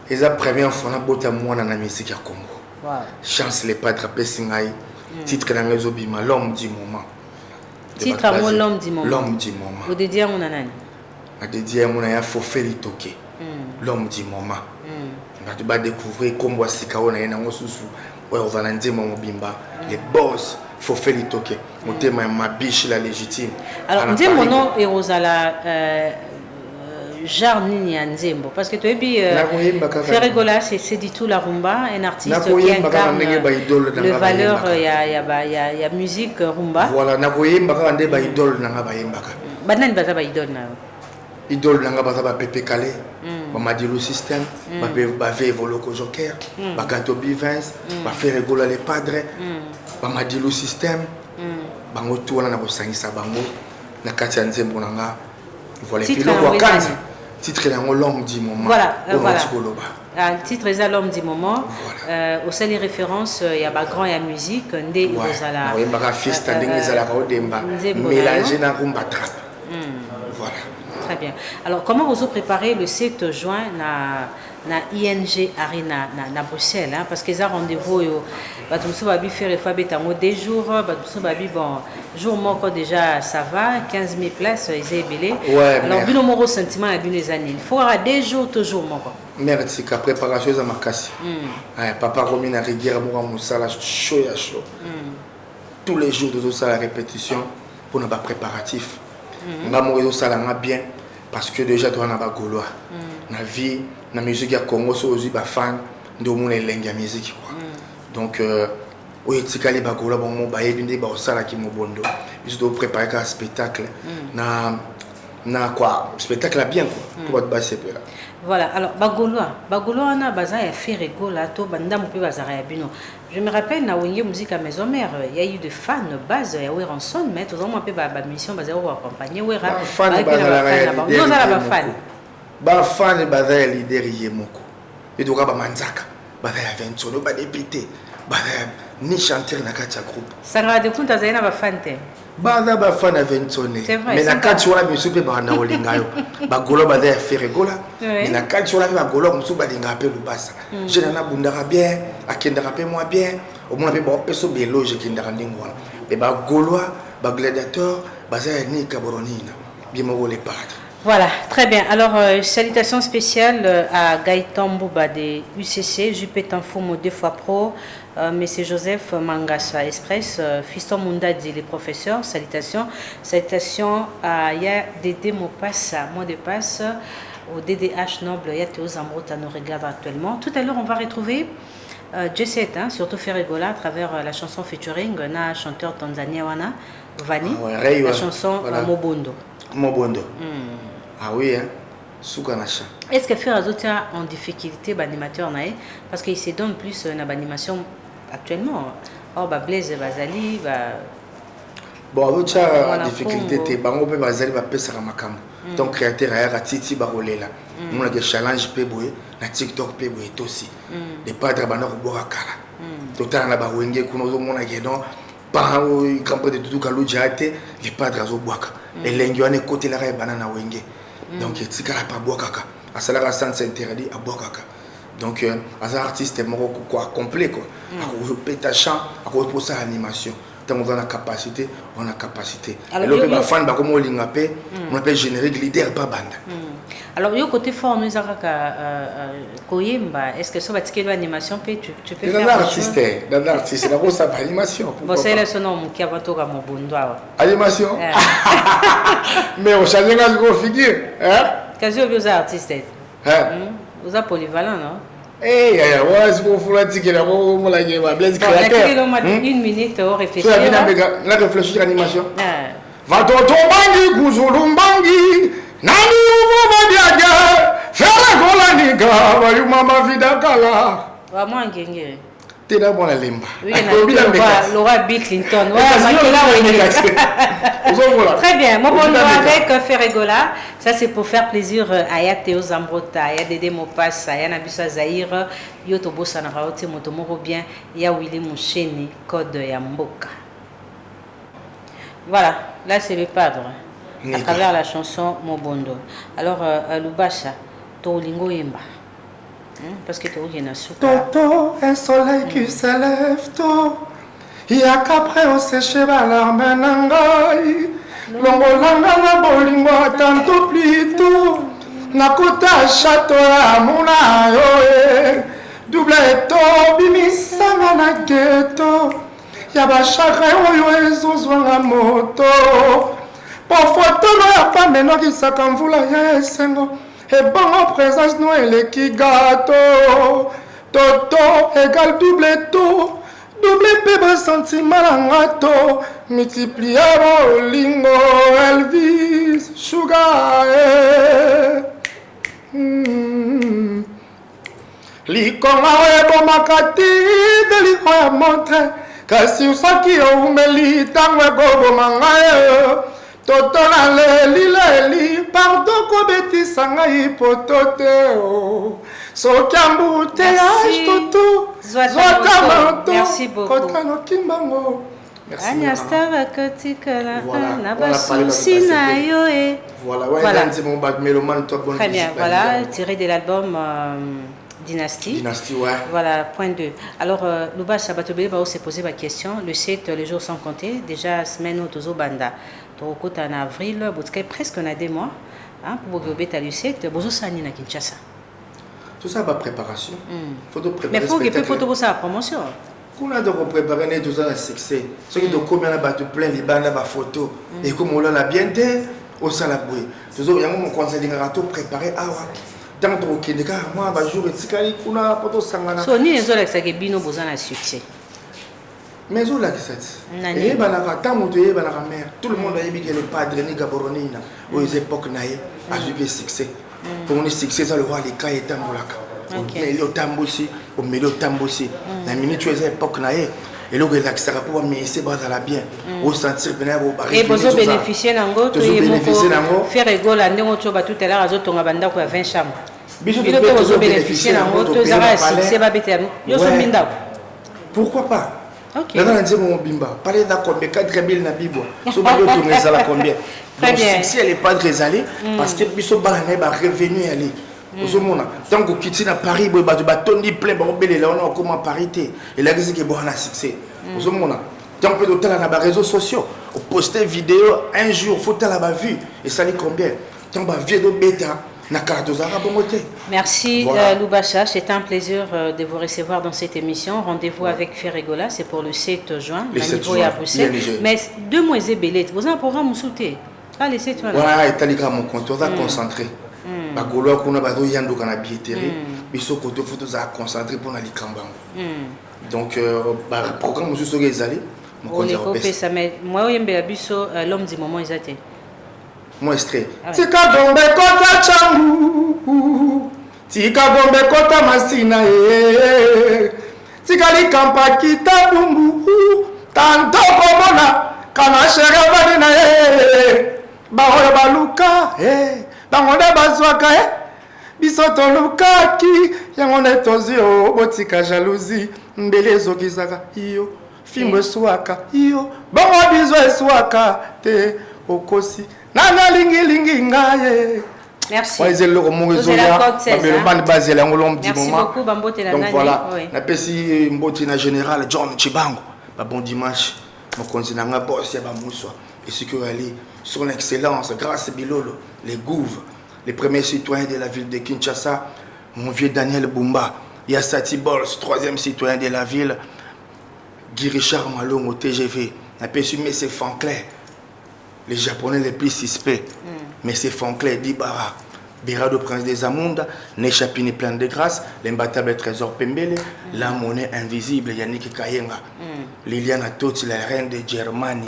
Ils ont première fois na bota mwana na musique ya Congo. Chance les padres Pessingai. Titre na ngezobima l'homme du moment. Titre à l'homme du moment. L'homme du moment. Vous dédiez à mon anani. A dédié à mon aya Fofeli Toké, l'homme du moment. Tu vas découvrir comme Wasika on a un osusu, on va lancer mon bimba, les boss Fofeli Toké. Mon thème ma biche la légitime. Alors dis mon nom et Rosala Jarnini Nzembo parce que tu es bien Ferregola c'est du tout la rumba, un artiste qui incarne le valeur il y a musique rumba. Voilà, na koyemba ka ande ba idole na ba yembaka. Banani baza ba idole na. Idole nanga baza ba Pepe Calais, ba Madilu System, ba Vevolo Joker, ba Gato Bivens, ba Ferregola les Padres, ba Madilu System, bango tout wana na kosangisa bango na kati ya nzembo na nga voilà Titre puis le en wakati titre yango l'homme du moment Voilà, voilà. koloba Le titre est l'homme du moment. Au sein des références, il y a grand, il y a musique, ndé ozala. Oui, baka fiesta ndenge ezala ka odemba mélanger na rumba trap. Voilà. Très bien. Alors, comment vous avez préparé le 7 juin na ING Arena na Bruxelles, hein? Parce que ça rendez-vous bato muso babi faire fois betango des jours, bato muso babi bon jour moko déjà ça va 15 000 places ils belé. Ouais, alors bino moko sentiment ya bino les années. Il faut avoir des jours toujours moko. Merci ka préparation za makasi. Papa Romi na rivière moko musala chaud ya chaud. Tous les jours de ça la répétition pour na ba préparatif. Nga mo zo sala nga bien parce que déjà toi na ba gaulois. Na vie na musique ya Congo so ozi ba fan ndo mo na lenga musique quoi. Donc oui tikali ba gaulois bon mo ba yebinde ba osala ki mo bondo. Ils doivent préparer un spectacle na quoi spectacle bien quoi pour ba c'est là. Voilà, alors Bagolois on a baza ya fait rigola to banda mo pe bazara ya bino. Je me rappelle na wenge musique à maison mère, il y a eu des fans base ya Weranson mais tout moment pe ba mission baza ko accompagner Wera. Fan bazala ba fan. Ba fan bazala leader yemoko. Et donc ba manzaka, bazala 20 solo ba député, bazala ni chanteur na kati ya groupe. Sanga de kunta zaina ba fan te. Baza ba fan aventone mais na kati wala biso pe ba na olinga yo ba golo ba der faire gola mais na kati wala ba golo musu ba linga pe lubasa je na bundaka bien akendaka pe moi bien au moins pe ba peso beloge kindaka ndingwana mais ba golo ba gladiateur baza ni kaboronina bien mo les padres. Voilà, très bien. Alors, salutations spéciales à Gaëtan Mbouba de UCC, Jupetan Fomo 2 fois pro, Monsieur Joseph Mangassa Express, Fiston Mundadi, les professeurs, salutations. Salutations à Ya Dédé Mopassa, mot de passe, au DDH Noble, Ya Théo Zambrota nous regarde actuellement. Tout à l'heure, on va retrouver J7, hein, surtout Ferregola, à travers la chanson featuring, na chanteur tanzanien Wana, Vani, la chanson Mobondo. Mobondo. Ah oui, hein. Soukanacha. Est-ce que faire d'autres en difficulté l'animateur nae parce qu'il se donne plus dans l'animation actuellement. Oh bah Blaise Bazali bon d'autres en difficulté te bango pe Bazali ba pesa makambo. Donc créateur ya Titi barolela. On a des challenges pe boye na TikTok pe boye aussi. Les padres bana ko boka kala. Total na ba wenge kuno zo mona gedon pa o campo de tout kalo jate les padres zo boka. Et l'enguane côté la banana wenge. Donc il y a pas boakaka à salaire sans interdit à boakaka donc as artiste quoi complet quoi à répéter chant à reposer animation tant on a capacité alors le fan ba comme lingapé on appelle générique leader pas bande. Alors yo côté fort nous araka koyemba est-ce que ça va tirer l'animation tu peux faire dans l'artiste là ça pas animation bon c'est le son nom qui avant tout mon bondwa animation mais on change la figure hein quasi aux artistes hein vous êtes polyvalent non eh voilà ce qu'on faut tirer là on la game blaise créateur une minute au réfléchir la réfléchir animation va tombangi kuzulumbangi nani uvo badiaga fera gola niga bayu mama vida kala wa mwangenge tena bona lemba oui Laura Bill Clinton très bien moi bon avec Ferregola ça c'est pour faire plaisir à ya Théo Zambrota ya Dédé Mopassa ya Nabisa Zahir yo to bossa na raote moto moko bien ya Willy Moucheni code ya mboka. Voilà là c'est le padre à travers la chanson Mobondo. Alors Lubasha to lingo yemba parce que tu as Toto, un soleil qui s'élève tôt. Il y a qu'après on séche l'alarme nangai. Longolanga na bolingo tanto plus tôt. Nakota château ya mona yo double to bimisanga na ghetto. Ya ba chakra oyo ezozwanga moto. Parfois tolo ya pambe nokisaka mvula ya esengo. Et bon présence nous et l'équipe gâteau Toto égale double taux double bébé sentiment en gâteau multiplié au lingo Elvis Sugar Likonga ebo makati de liko ya montre kasi soki oumeli ntango ekoboma ngai toto naleli pardon kobetisa ngai poto te soki ambuteyage toto zwaka moto kotano kimbango. Anya Star Kotikala na basusi na yo e. Voilà. Très bien, voilà, tiré de l'album Dynastie. Dynastie, ouais. Voilà, point 2. Alors, Luba Sabatobé va se poser ma question. Le 7, les jours sont comptés. Déjà, semaine au Tozo Banda. Torokota en avril, presque on a des mois. Pour que vous à le 7, Bozo Sani na Kinshasa. Tout ça, va préparation. Faut préparer. Mais il faut que vous fassiez la promotion. Qu'on a de préparer tout ça, c'est succès. Ceux qui ont combien de bateaux plein, les bandes, la photo. Et comme on l'a bien dit, au salaboué. Tout ça, il y a mon conseil de gâteau préparé. Ah ouais. Dans le Kenya, moi, un jour, on a pas de sangana. Sony, les autres, c'est que Bino besoin de succès. Mais où la cassette? Et ben la tant de ben la mère. Tout le monde a dit que le padre ni Gaboroni aux époques naïe a eu des succès. Pour on est succès, ça le roi les cas et tambolaka. Mais le tambosi, au milieu tambosi. La minute tu es époque naïe. Et là, il a pour mais c'est pas la bien. Au sentir bien au baril. Et vous bénéficiez d'ango, tu faire rigole à nous tout à l'heure à autres on a banda quoi 20 chambres. Vous bénéficiez d'ango, tu as succès va bêter. Yo sommes binda. Pourquoi pas? Là, on a dit mon bimba. Parlez d'un combien 4 000 na Bible. So ba yo tourner ça la combien? Donc si elle est pas très allée parce que biso balane ba revenu aller. Tant que quitte à Paris, il y a des bâtons plein de on a comment parité. Et là, il y a un succès. Tant que tu as les réseaux sociaux, on poste une vidéo un jour, il faut que tu aies vu. Et ça dit combien? Tant que tu as vu bêta. Merci voilà. Lubacha, c'est un plaisir de vous recevoir dans cette émission. Rendez-vous avec Ferregola, c'est pour le 7 juin. Le 7 juin, à Bruxelles. Mais 2 mois et belé, vous avez un programme sauté. Pas le 7 juin. Voilà, et tu as mon compte, on va concentrer. Bagolo kuna bado yando kana billetterie biso koto photo za concentré pour na likambango. Donc programme monsieur soge ezali mon compte ya repère. Moi yembe biso l'homme du moment ezate. Moi extrait. Tika bombe kota changu. Tika bombe kota masina Tika li kampa kita bumbu. Tanto komona kana shere vadina Bahoya baluka bangonde bazwaka biso tolukaki yango nde tozi botika jalousie mbele ezokisaka iyo fimbo eswaka iyo bongo bizo eswaka te okosi nanga lingilingi ngaye. Merci. Merci beaucoup Bambote la donc voilà na pesi mboti na général John Chibango bon dimanche mon continent boss ya ba muswa et ce que aller son excellence grâce Bilolo les Gouves, les premiers citoyens de la ville de Kinshasa, mon vieux Daniel Bumba, Yassati Bols, 3e citoyen de la ville, Guy Richard Malong au TGV, mais c'est Fanclair, les Japonais les plus suspects, mais c'est Fanclair, Dibara, Birado Prince des Amondes, Nechapini plein de grâce, l'imbattable Trésor Pembele, la monnaie invisible, Yannick Kayenga, Liliana Totti, la reine de Germanie,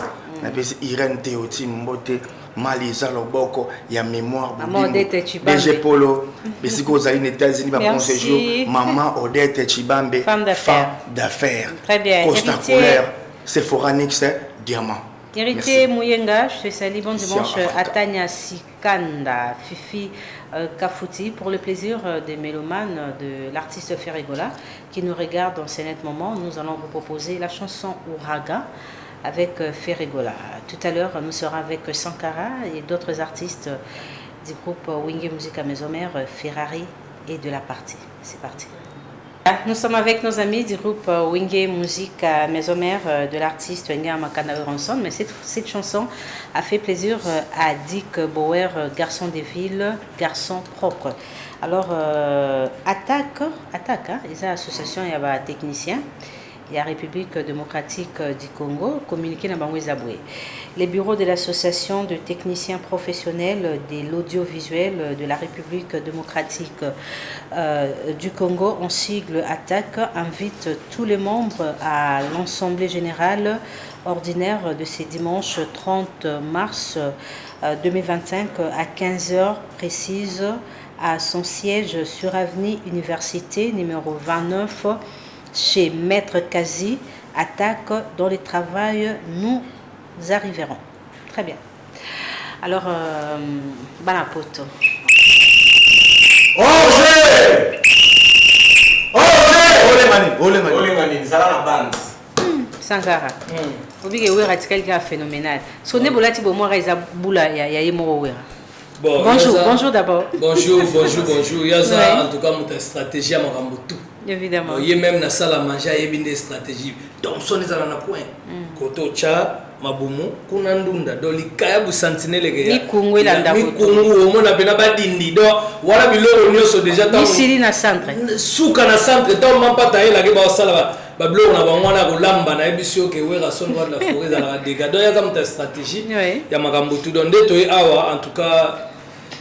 Irène Théoti Mbote, Malisa Loboko, il y a mémoire, BG Polo, Bessiko aux États-Unis, bon séjour, Maman Odette Chibambe, femme d'affaires. Très bien. Costa Couleur, Sephora Nix, Diamant. Héritier Mouyenga, je te salue, bon dimanche à Tania Sikanda, Fifi Kafouti, pour le plaisir des mélomanes de l'artiste Ferregola qui nous regarde dans ce net moment. Nous allons vous proposer la chanson Ouraga avec Ferregola. Tout à l'heure, nous serons avec Sankara et d'autres artistes du groupe Wingé Musique à Maison-Mère, Ferrari et de la partie. C'est parti. Nous sommes avec nos amis du groupe Wingé Musique à Maison-Mère de l'artiste Nga Makana Ranson. Mais cette chanson a fait plaisir à Dick Bauer, garçon des villes, garçon propre. Alors, Attaque, ils ont association et un technicien. Il y a la République démocratique du Congo, communiqué dans Bango Zaboué. Les bureaux de l'association de techniciens professionnels de l'audiovisuel de la République démocratique du Congo, en sigle ATTAC, invitent tous les membres à l'Assemblée générale ordinaire de ce dimanche 30 mars 2025 à 15h précise à son siège sur avenue Université numéro 29 chez Maître Kazi attaque dans le travail, nous arriverons. Très bien. Alors, Banapoto. Sankara. Faut dire que Wera est quelqu'un phénoménal. Son ébolati bon moi Reza Boula ya yemo Wera. Bon, bonjour d'abord. Bonjour. Yaza en tout cas mon stratégie à Marambutu. Évidemment. Il y a même na salle à manger, il y a bien des stratégies. Donc son est à la point. Koto cha mabumu kunandunda do likaya bu sentinelle ke ya. Ni kungu ilanda ko. Ni kungu mo na bena badindi do wala biloro nyoso déjà ta. Ni sili na centre. Suka na centre ta on pas tailler la ke ba sala ba biloro na bango na ko lamba na ebisio ke Wera son droit de la forêt za la dégâts. Do ya za mta stratégie. Ya Makambutu do ndeto awa en tout cas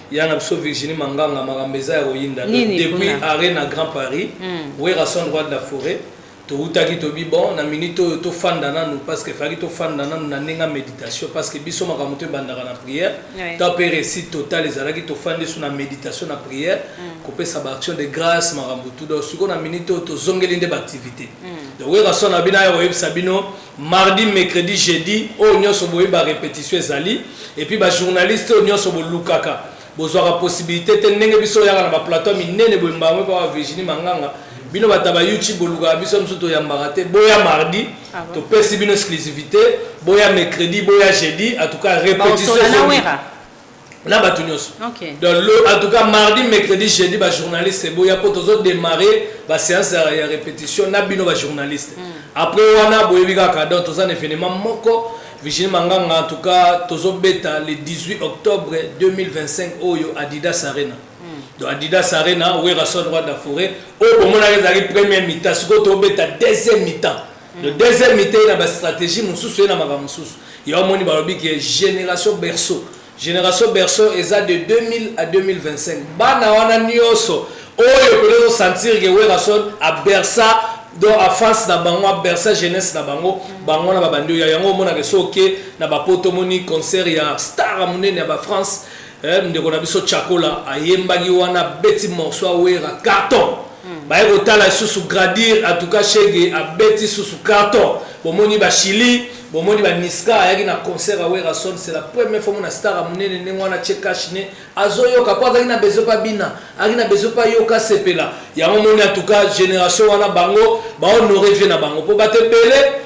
il y a une Virginie Manganga Marambeza depuis Arena Grand Paris Wera son droit de la forêt to utaki to bi bon na minute to fandana nous parce que faki to fandana na nenga méditation parce que biso makamuto bandaka na prière ta récit total les alaki to fandi sur na méditation na prière couper sa action de grâce Makambutu do suko na minute to zongeli nde activité donc Wera son abina ya web sabino mardi mercredi jeudi o nyoso boye ba répétition ezali et puis ba journaliste o nyoso bo lukaka bozwa la possibilité te ndenge biso yaka na ba plateau minene bo mbamwe ba Virginie Manganga bino bataba YouTube boluka biso msuto ya mbarate boya mardi to pesi bino exclusivité boya mercredi boya jeudi en tout cas répétition na batunyos donc en tout cas mardi mercredi jeudi ba journaliste boya pour tozo démarrer ba séance ya répétition na bino ba journaliste après wana boyebika ka donc toza événement moko Virginie Manganga en tout cas tozo beta le 18 octobre 2025 oyo Adidas Arena. Donc Adidas Arena Wera son droit de la forêt au moment où les première mi-temps siko to beta deuxième mi-temps. Le deuxième mi-temps il y a une stratégie mususu na maka mususu. Il y a moni balobi qui est génération berceau. Génération berceau eza de 2000 à 2025. Bana wana nyoso oyo peut sentir que Wera son a berça donc à face na bango a berça jeunesse na bango bango na babandi ya yango mona ke soke na ba poto moni concert ya star amunene ya ba France ndeko na biso chakola ayembaki wana beti morceau Wera carton ba eko tala susu gradir en tout cas chege a beti susu carton bomoni ba Chili bomoni ba Niska ayaki na concert à Wera son c'est la première fois mona star amunene nengwana chekashine azoyoka kwa zaki na bezo pa bina aki na bezo pa yoka sepela yango moni en tout cas génération wana bango ba honorer vie na bango po batebele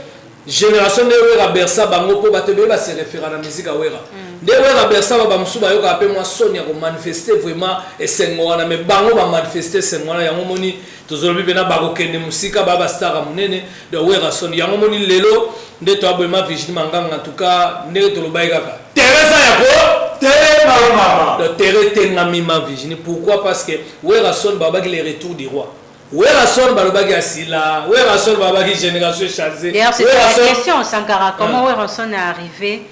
génération de Wera berça bango po batebele ba se référer à la musique à Wera de Wera berça ba musuba yoka pe moi sonia ko manifester vraiment esengo wana mais bango ba manifester sengo wana yango moni tozolobi bena ba ko kende musika ba star munene de Wera son yango moni lelo nde to aboma Virginie Manganga en tout cas nde to lobaika ka Teresa yako de terre tengami ma Virginie pourquoi parce que Wera son baba les retours du roi Wera son balobaki asila Wera son babaki génération changée. D'ailleurs c'est la question Sankara comment Wera son est arrivé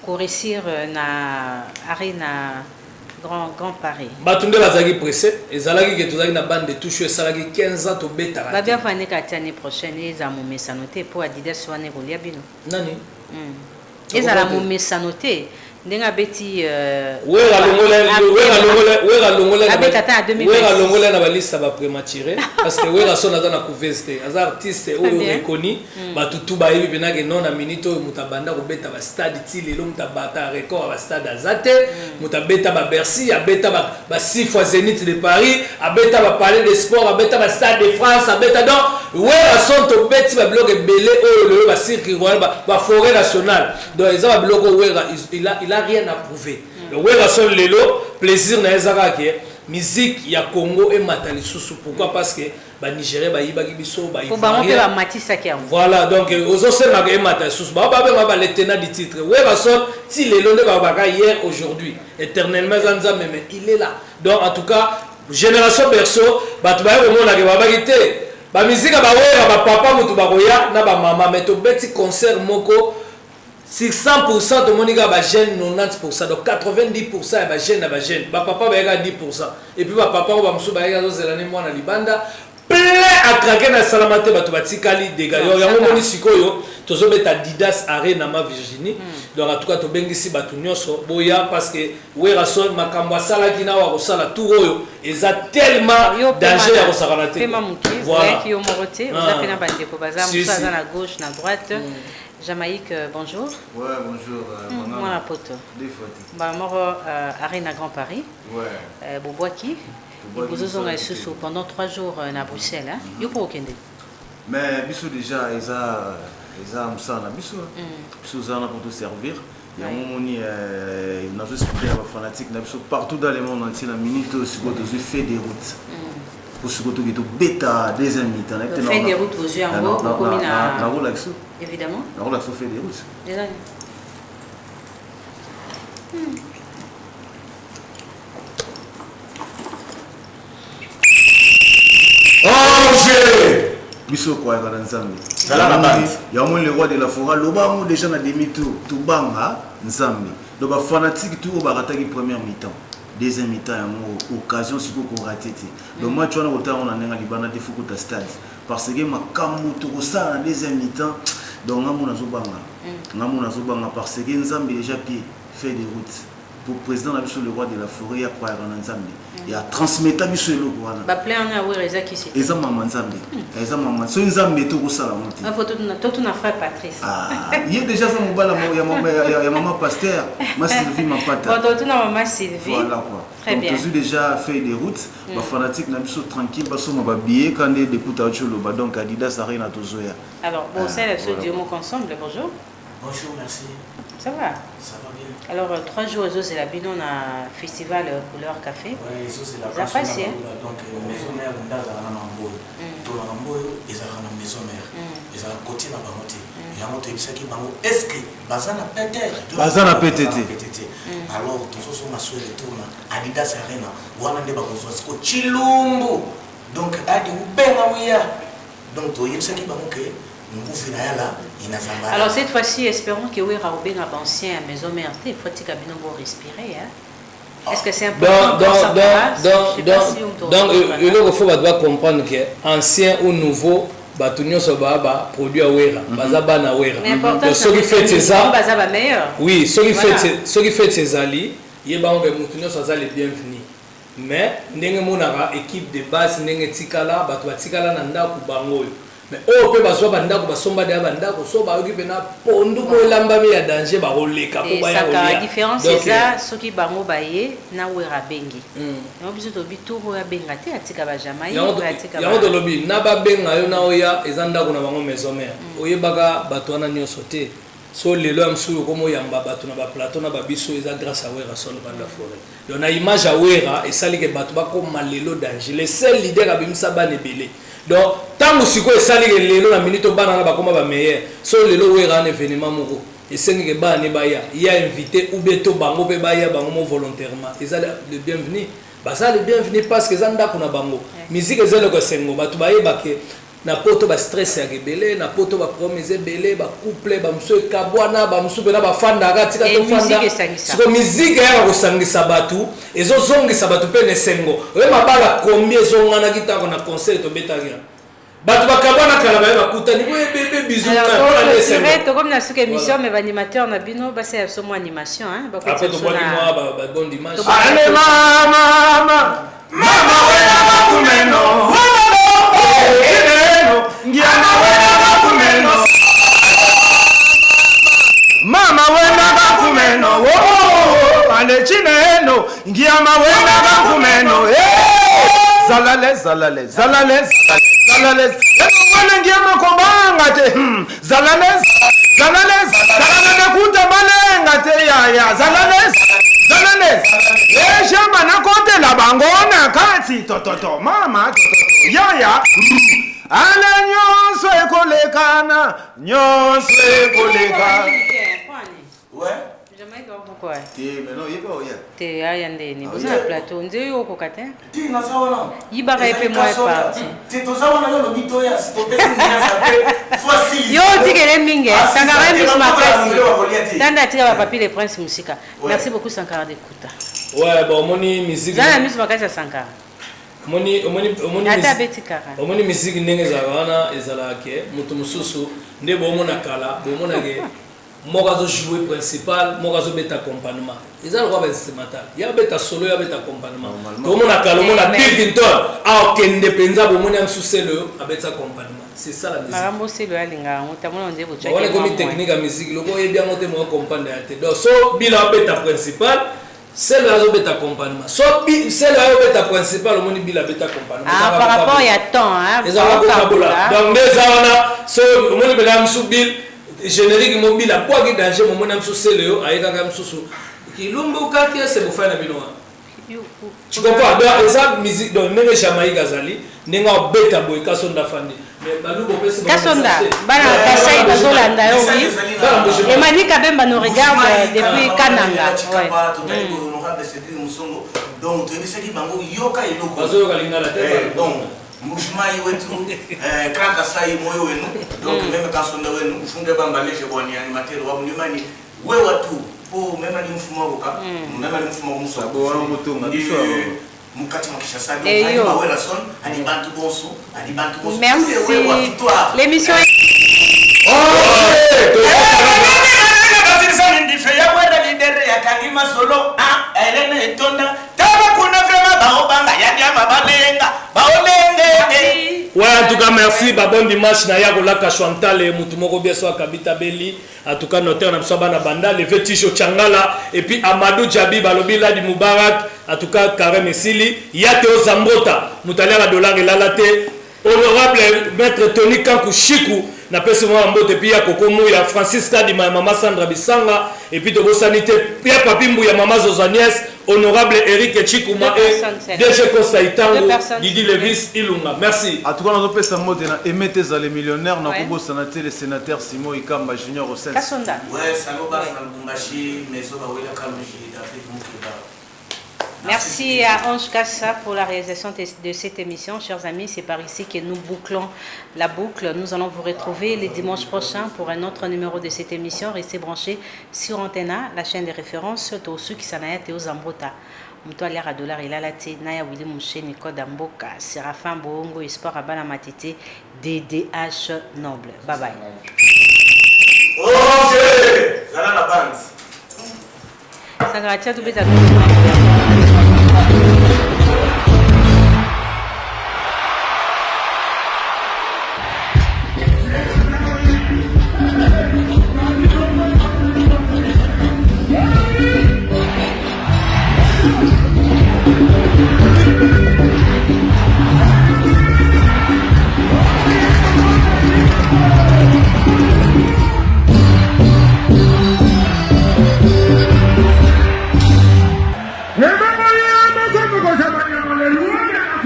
pour réussir na Arena Grand Paris. Batunde bazaki pressé ezalaki que tozaki na bande de touche esalaki 15 ans to beta ba bien fane ka l'année prochaine ils ont mis sa noté pour Adidas wana rolia bino nani ils ont mis sa noté ndenga beti Wera longola na balisa ba prématuré parce que Wera son azana couveste az artiste o reconnu batutu ba yebi benake non na minute mutabanda ko beta ba stade tilelo mutabata record ba stade azate mutabeta ba Bercy abeta ba 6 fois Zénith de Paris abeta ba Palais des Sports abeta ba Stade de France abeta donc Wera son to beti ba bloc belé o le ba cirque royal ba forêt nationale donc ils ont bloc Wera il a rien à prouver. Le Wera son lelo plaisir na ezaka ke musique ya Congo et matali susu pourquoi parce que ba Nigeria ba yibaki biso ba Ivoirien ba matisa ki voilà donc ozosema ke matali susu ba ba le tenant du titre Wera son ti lelo nde ba hier aujourd'hui éternellement zanza mais il est là donc en tout cas génération berceau batu ba yo mona ke ba bakite ba musique ba Wera ba papa mutu ba koya na ba mama mais to beti concert moko 600% de Monica ba jeune 90% donc 90% ba jeune ba jeune ba papa ba 10% et puis ba papa ba musu ba yazo zelane mwana libanda plein à craquer na salamate bato batikali dégâts yango moni sikoyo tozobeta Didas Arena ma Virginie donc en tout cas tobengisi bato nyonso boya parce que wera son makambo asalaki na wa kosala tout oyo eza tellement danger ya kosakana te voilà qui au moroté vous appelez na bandeko baza musa na gauche na droite Jamaïque, bonjour. Ouais, bonjour. Moi, la poto. Bah, moi, Arena Grand Paris. Ouais. Boboaki. Vous avez sous pendant 3 jours à Bruxelles. Hein? Vous pouvez aucun. Mais bisous déjà, ils ont ça na bisous. Bisous ça pour te servir. Il y a un moment où nous avons expliqué à fanatique partout dans le monde entier la minute où tu fais des routes. Pour ce que tu as bêta deuxième mi-temps. Tu fais des routes aux yeux en haut, comme il a. La route là-dessus. Évidemment. La route là-dessus fait des routes. Déjà. Angers! Biso quoi dans Nzambe. Il y a le roi de la forêt, l'obama déjà na demi-tour, tout banga Nzambe. Donc fanatique tout au barataki première mi-temps. Deuxième mi-temps, il y a occasion si vous raté. Donc moi, tu vois, on a un Liban de Foucault stade. Parce que ma camoto ça en deuxième mi-temps. Donc on a zobanga parce que Nzambe déjà fait des routes. Pour le président le roi de la forêt, il y a quoi dans Nzambe. Il y a transmettre le logo. Bah plein on a ouais Isaac ici. Et ça maman Nzambe. Et ça maman. So Nzambe tout ça la monte. La photo de notre frère Patrice. Ah, il y a déjà ça mon bala il y a maman pasteur, ma Sylvie ma pata. Photo de maman Sylvie. Voilà quoi. Très bien. Donc tu as déjà fait des routes, ba fanatique na biso tranquille parce que ma billet quand des écoute à autre loba donc Adidas Arena tozoya. Alors bon c'est la seule du mot ensemble. Bonjour. Bonjour, merci. Ça va? Ça va bien. Alors 3 jours c'est la bino na festival couleur café. Oui, c'est la ça passe hein. Donc maison mère ndaza na mamboyo. To na mamboyo ezala na maison mère. Ezala côté na bamoté. Yango to ebisaki bango est-ce que bazana peut-être bazana peut-être. Alors tous so maso le tourna Adidas Arena wana nde bakozwa siko chilumbu. Donc adi ubenga wiya. Donc to yebisaki bango ke alors cette fois-ci, espérons que oui, Raoubé n'a pas ancien maison mère. Il faut que nous respirer. Est-ce que c'est important donc il faut comprendre que ancien ou nouveau, batunyo soba produit à Wera, bazaba na Wera. Ce qui fait ça, oui, ce qui fait ces alliés, il y a batunyo soba les bienvenus. Mais ndenge monara équipe de base ndenge tikala, batu tikala na ndaku bangoyo. Mais oh peut baso bandako basomba de bandako so ba okipe na pondu ko lamba mi ya danger ba roleka ko ba ya rolia. La différence c'est ça soki bango baye na wera bengi. Na biso to bituro ya benga te atika ba jamai atika ba. Ya to lobi na ba benga yo na oya ezanda ko na bango maison mère. Oyebaka bato na nyoso te. So lelo amsuyo komo yamba bato na ba plateau na ba biso eza grâce à wera solo ba la forêt. Yo na image à wera et sali ke bato ba ko malelo danger. Le seul leader abimisa ba nebele. Donc tant que siko esali ke lelo na minute bana na bakoma ba meilleur so lelo wera un événement moko esengi ke ba ne baya il y a invité ou beto bango pe baya bango mo volontairement ils ont le bienvenu ba ça le bienvenu parce que zanda kuna bango musique ezelo ko sengo batu baye baké na poto ba stress ya kebele na poto ba promesse belé ba couple ba mso kabwana ba mso pe na ba fanda ka tika to fanda siko musique ya ko sangisa batu ezo zongisa batu pe ne sengo we mabala combien ezongana kitako na concert to betaria batu bakabwana kala ba kuta ni bébé bisou ka les sengo to comme na suka émission mais animateur na bino ba c'est somo animation hein ba ko après to boni moi ba bon dimanche allez mama wena bakumeno Mama wena bakumeno ale chineno ngiyama wena bakumeno zalales wena ngiyama kobanga te zalales kuta balenga te ya zalales shamba na kote la bangona kati toto mama toto ya ala nyonso ekolekana ouais jamais quoi pourquoi mais non yeba oya te aya ndeni boza plateau nze yo ko kata ti na sawana yibaka epe moi parti ti to sawana yo lobito ya stopesi ngina sape facile yo tikele minge Sankara mis makasi tanda tika ba papier le prince musika merci beaucoup Sankara d'écouter ouais bon moni musique za mis makasi Sankara omoni misiki ndenge ezalaka wana ezalaka ke moto mosusu nde bomona kala bomona ke moko azojoue principal moko azobeta accompagnement eza lokwa bainstrumental ya beta solo ya beta accompagnement tomona kala omona Pilkington akende mpenza bomoni ya mosusu oyo abeta accompagnement c'est ça la musique makambo selo yalinga yango tamona onde bochaki wana komi technique ya musique loko oyebi yango te moko comprendre ya te donc so bila abeta principal c'est là où beta accompagnement so c'est là où beta principal au moni bila beta accompagnement par rapport il y a temps hein donc des wana so au moni bela msubil générique mobile a quoi qui danger mo mona msusu leo ayeka ka msusu kilumbu kaki c'est pour faire na bino tu comprends donc ça musique donc nenge Jamaïque azali nenga beta boy kasonda fandi mais balubo pese kasonda bana kasai bazolanda yo oui Emmanuel Kabemba nous regarde depuis Kananga ouais donc tu sais qui bango yoka iloko bazoyoka lingala te donc Mouchmaï wetu kraka sai moyo wenu donc même kasonda wenu ufunge bamba leshe boni animateur wa mlimani wewe tu po mema ni mfumo wako mema ni mfumo mso bora mutunga biso mukati makishasa donc ba wela son ani bantu bonso merci l'émission ouais en tout cas merci bon dimanche na ya kolaka Chantal et mutu moko bien so akabita beli en tout cas notaire na biso bana banda le Veticho Changala et puis Amadou Djabi balobi la di Mubarak en tout cas Karem Esili ya Théo Zambota mutalia dollar elalate honorable maître Tony Kankushiku na pesi moi mbote puis ya Kokomo ya Francis Kadi mama Sandra Bisanga et puis de sanité Pierre Papimbu ya mama Zozanies honorable Eric Chikouma et DG Costa Itango Didi Levis Ilunga merci en tout cas on peut s'amoter na Emete za les millionnaires na Kobo Sanaté le sénateur Simon Ikamba Junior au sein Kasonda ouais ça va pas na Lubumbashi mais ça va wela Kaluji d'Afrique Mukeba. Merci à Ange Kassa pour la réalisation de cette émission. Chers amis, c'est par ici que nous bouclons la boucle. Nous allons vous retrouver les dimanches prochains pour un autre numéro de cette émission. Restez branchés sur Antena, la chaîne de référence. Tosu Kisanaya Théo Zambota. Mtoalia Radollar il a la tête. Naya Willy Mouché, Nico Damboka, Séraphin Boongo, Espoir Abana Matité, DDH Noble. Bye bye. Ok, Zala la bande. Ça va être tout bête.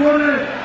Remember,